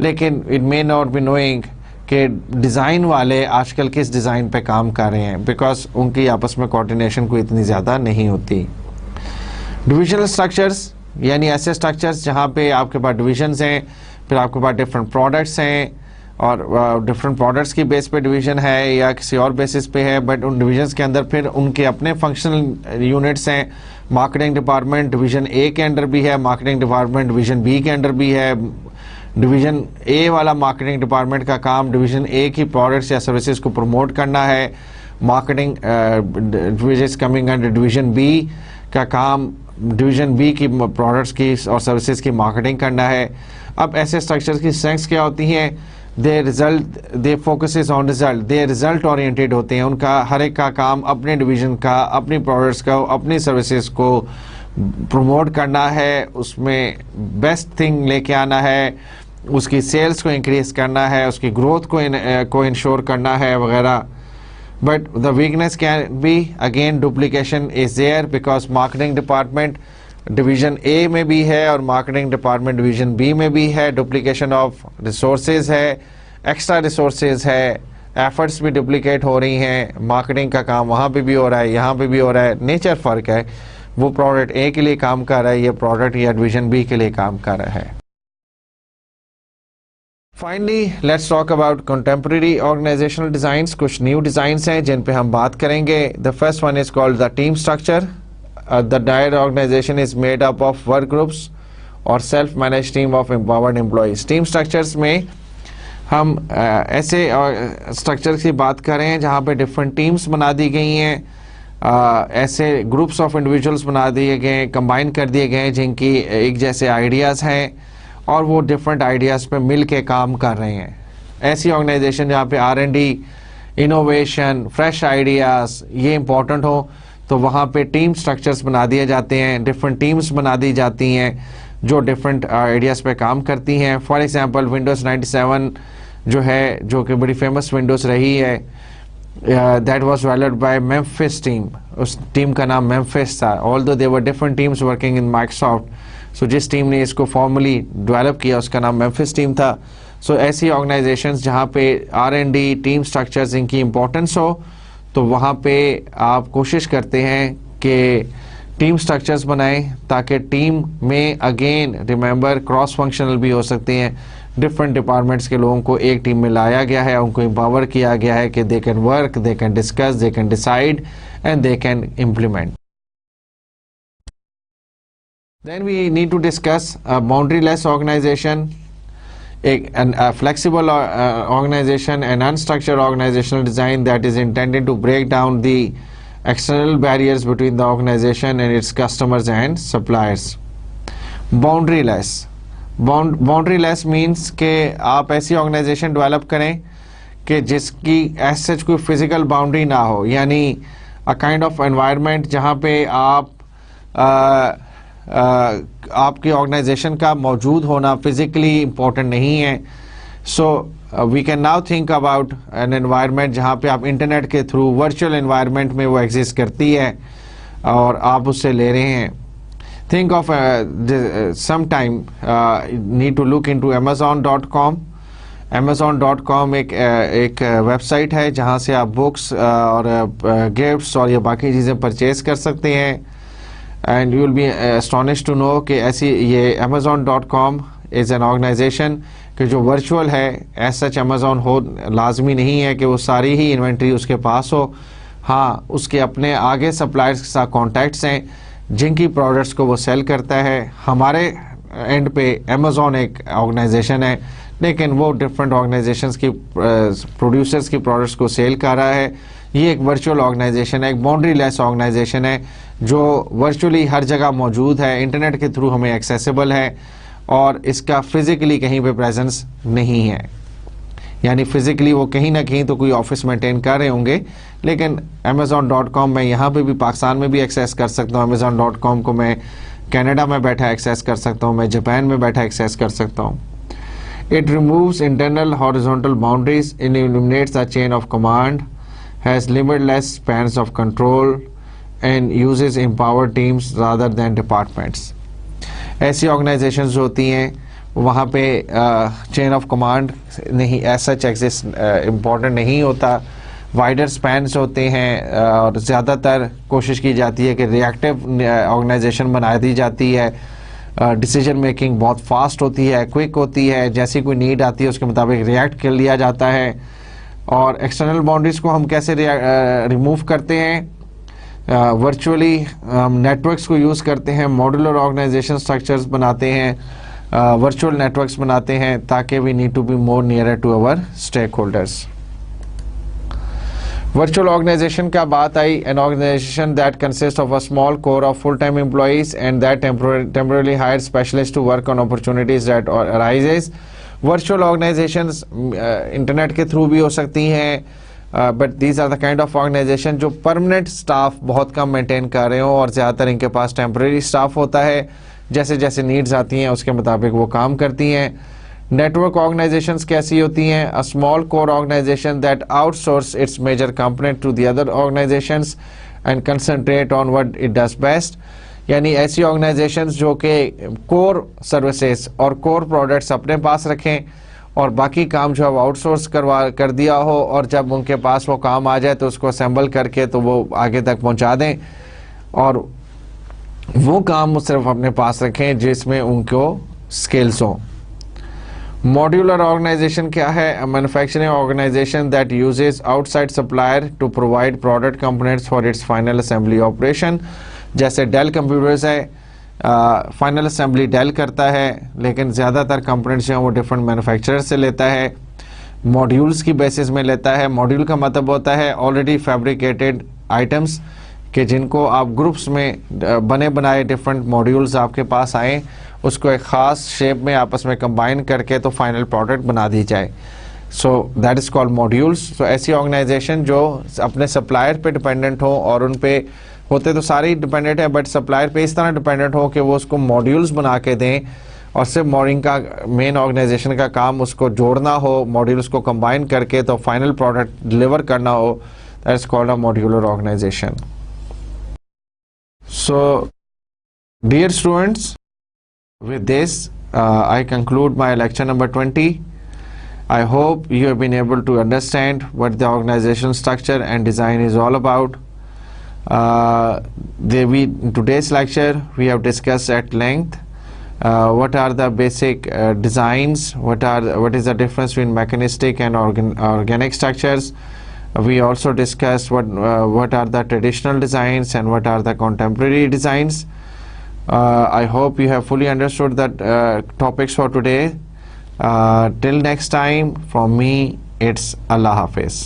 लेकिन it may not be knowing कि डिज़ाइन वाले आजकल किस डिज़ाइन पे काम कर रहे हैं, बिकॉज उनकी आपस में कोऑर्डिनेशन कोई इतनी ज़्यादा नहीं होती. डिविजनल स्ट्रक्चर्स यानी ऐसे स्ट्रक्चर्स जहाँ पे आपके पास डिविजन्स हैं, फिर आपके पास डिफरेंट प्रोडक्ट्स हैं और डिफरेंट प्रोडक्ट्स की बेस पे डिवीज़न है या किसी और बेसिस पे है, बट उन डिविजन्स के अंदर फिर उनके अपने फंक्शनल यूनिट्स हैं, मार्केटिंग डिपार्टमेंट डिवीज़न ए के अंडर भी है, मार्केटिंग डिपार्टमेंट डिवीज़न बी के अंडर भी है। डिवीज़न ए वाला मार्केटिंग डिपार्टमेंट का काम डिवीज़न ए की प्रोडक्ट्स या सर्विसेज को प्रमोट करना है। Marketing division coming under division B का काम डिवीज़न बी की प्रोडक्ट्स की और सर्विसेज की मार्केटिंग करना है। अब ऐसे स्ट्रक्चर्स की स्ट्रेंथ्स क्या होती हैं? They focuses on result, they result oriented होते हैं। उनका हर एक का काम अपने डिवीज़न का, अपनी प्रोडक्ट्स का, अपनी सर्विसेज को प्रमोट करना है, उसमें बेस्ट थिंग लेके आना है, उसकी सेल्स को इंक्रीज करना है, उसकी ग्रोथ को इंश्योर करना है वगैरह। But the weakness can be again duplication is there because marketing department division A में भी है और मार्केटिंग डिपार्टमेंट डिवीज़न बी में भी है। डुप्लीकेशन ऑफ रिसोर्सेज है, एक्स्ट्रा रिसोर्सेज है, एफर्ट्स भी डुप्लीकेट हो रही हैं। मार्केटिंग का काम वहाँ पे भी हो रहा है, यहाँ पे भी हो रहा है। नेचर फ़र्क है, वो प्रोडक्ट ए के लिए काम कर रहा है, ये प्रोडक्ट या डिवीज़न बी के लिए काम कर रहा है। Finally let's talk about contemporary organizational designs. कुछ न्यू डिज़ाइंस हैं जिन पे हम बात करेंगे। The first one is called the team structure. The desired organization is made up of work groups और self-managed team of empowered employees. Team structures में हम ऐसे structures की बात करें जहाँ पे different teams बना दी गई हैं, ऐसे groups of individuals बना दिए गए, combine कर दिए गए जिनकी एक जैसे ideas हैं और वो different ideas पे मिल के काम कर रहे हैं। ऐसी organization जहाँ पे R&D, innovation, fresh ideas ये important हो, तो वहाँ पे टीम स्ट्रक्चर्स बना दिए जाते हैं, डिफरेंट टीम्स बना दी जाती हैं जो डिफरेंट आइडियाज़ पे काम करती हैं। फॉर एग्जांपल विंडोज़ 97 जो है, जो कि बड़ी फेमस विंडोज़ रही है, that was developed by Memphis team. उस टीम का नाम मेम्फिस था। Although there were different teams working in Microsoft, so जिस टीम ने इसको फॉर्मली डेवलप किया उसका नाम मेम्फिस टीम था। सो ऐसी ऑर्गेनाइजेशंस जहाँ पे R&D टीम स्ट्रक्चर्स इनकी इंपॉर्टेंस हो, तो वहाँ पे आप कोशिश करते हैं कि टीम स्ट्रक्चर्स बनाएं ताकि टीम में अगेन रिमेंबर क्रॉस फंक्शनल भी हो सकते हैं। डिफरेंट डिपार्टमेंट्स के लोगों को एक टीम में लाया गया है, उनको एम्पावर किया गया है कि they can work, they can discuss, they can decide and they can implement. Then we need to discuss boundaryless organization, एक flexible organization, an unstructured organizational design that is intended to break down the external barriers between the organization and its customers and suppliers. Boundaryless means कि आप ऐसी organization develop करें कि जिसकी as such कोई physical boundary ना हो, यानी a kind of environment जहाँ पे आप आपकी ऑर्गेनाइजेशन का मौजूद होना फिज़िकली इम्पोर्टेंट नहीं है। So we can now think about an environment जहाँ पे आप इंटरनेट के थ्रू वर्चुअल एनवायरनमेंट में वो एग्जिस्ट करती है और आप उससे ले रहे हैं। Think of some time need to look into amazon.com। amazon.com एक वेबसाइट है जहाँ से आप बुक्स और गिफ्ट्स और ये बाकी चीज़ें परचेज़ कर सकते हैं। And you will be astonished to know कि ऐसी ये amazon.com इज़ एन ऑर्गेनाइजेशन कि जो वर्चुअल है। एज सच अमेज़ॉन हो लाजमी नहीं है कि वो सारी ही इन्वेंट्री उसके पास हो। हाँ, उसके अपने आगे सप्लायर्स के साथ कॉन्टैक्ट्स हैं जिनकी प्रोडक्ट्स को वो सेल करता है। हमारे एंड पे अमेज़ॉन एक ऑर्गेनाइजेशन है, लेकिन वो डिफरेंट ऑर्गेनाइजेशंस की प्रोड्यूसर्स की प्रोडक्ट्स को सेल कर रहा है। ये एक वर्चुअल ऑर्गेनाइजेशन है, एक बाउंड्री लेस ऑर्गेनाइजेशन है जो वर्चुअली हर जगह मौजूद है, इंटरनेट के थ्रू हमें एक्सेसिबल है और इसका फिज़िकली कहीं पे प्रेजेंस नहीं है। यानी फ़िज़िकली वो कहीं ना कहीं तो कोई ऑफिस मेंटेन कर रहे होंगे, लेकिन amazon.com मैं यहाँ पे भी पाकिस्तान में भी एक्सेस कर सकता हूँ। amazon.com को मैं कनाडा में बैठा एक्सेस कर सकता हूँ, मैं जापान में बैठा एक्सेस कर सकता हूँ। It removes internal horizontal boundaries, eliminates the chain of command, has limitless spans of control and uses empowered teams rather than departments. ऐसी ऑर्गेनाइजेशंस होती हैं वहाँ पे चेन ऑफ कमांड नहीं एज सच एग्जिस्ट इम्पॉर्टेंट नहीं होता, वाइडर स्पैन्स होते हैं और ज़्यादातर कोशिश की जाती है कि रिएक्टिव ऑर्गेनाइजेशन बना दी जाती है। डिसीजन मेकिंग बहुत फास्ट होती है, क्विक होती है, जैसी कोई नीड आती है उसके मुताबिक रिएक्ट कर लिया जाता है। और एक्सटर्नल बाउंड्रीज़ को हम कैसे रिमूव करते हैं? वर्चुअली नेटवर्क्स को यूज़ करते हैं, मॉड्यूलर ऑर्गेनाइजेशन स्ट्रक्चर्स बनाते हैं, वर्चुअल नेटवर्क्स बनाते हैं ताकि we need to be more nearer to our stakeholders. Virtual organisation का बात आई, an organisation that consist of a small core of full time employees and that temporary hire specialist to work on opportunities that arises. Virtual organisations internet के through भी हो सकती हैं, but these are the kind of organisation जो permanent staff बहुत कम maintain कर रहे हो और ज़्यादातर इनके पास टेम्पररी स्टाफ होता है, जैसे जैसे नीड्स आती हैं उसके मुताबिक वो काम करती हैं। नेटवर्क ऑर्गेनाइजेशंस कैसी होती हैं? A small core organisation that outsource its major component to the other organisations and concentrate on what it does best. यानी ऐसी ऑर्गेनाइजेशंस जो कि कोर सर्विसेज और कोर प्रोडक्ट्स अपने पास रखें और बाकी काम जो है आउटसोर्स कर दिया हो, और जब उनके पास वो काम आ जाए तो उसको असेंबल करके तो वो आगे तक पहुंचा दें, और वो काम सिर्फ अपने पास रखें जिसमें उनको स्किल्स हों। मॉड्यूलर ऑर्गेनाइजेशन क्या है? Manufacturing organisation that uses outside supplier to provide product components for its final assembly operation. जैसे डेल कंप्यूटर्स है, फाइनल असेंबली डेल करता है, लेकिन ज़्यादातर कंपोनेंट्स जो हैं वो डिफरेंट मैन्युफैक्चरर से लेता है, मॉड्यूल्स की बेसिस में लेता है। मॉड्यूल का मतलब होता है ऑलरेडी फैब्रिकेटेड आइटम्स कि जिनको आप ग्रुप्स में बने बनाए डिफरेंट मॉड्यूल्स आपके पास आए, उसको एक ख़ास शेप में आपस में कंबाइन करके तो फाइनल प्रोडक्ट बना दी जाए। So that is called modules. So ऐसी ऑर्गेनाइजेशन जो अपने सप्लायर पे डिपेंडेंट हो, और उन पे होते तो सारे ही डिपेंडेंट है, बट सप्लायर पे इस तरह डिपेंडेंट हो कि वो उसको मॉड्यूल्स बना के दें, और सिर्फ मॉडिंग का मेन ऑर्गेनाइजेशन का काम उसको जोड़ना हो, मॉड्यूल्स को कंबाइन करके तो फाइनल प्रोडक्ट डिलीवर करना हो। That is called a modular organisation. So, dear students, with this I conclude my lecture number 20. I hope you have been able to understand what the organization structure and design is all about. In today's lecture we have discussed at length what are the basic designs, what is the difference between mechanistic and organic structures. We also discussed what are the traditional designs and what are the contemporary designs. I hope you have fully understood that topics for today. Till next time, from me, it's Allah Hafiz.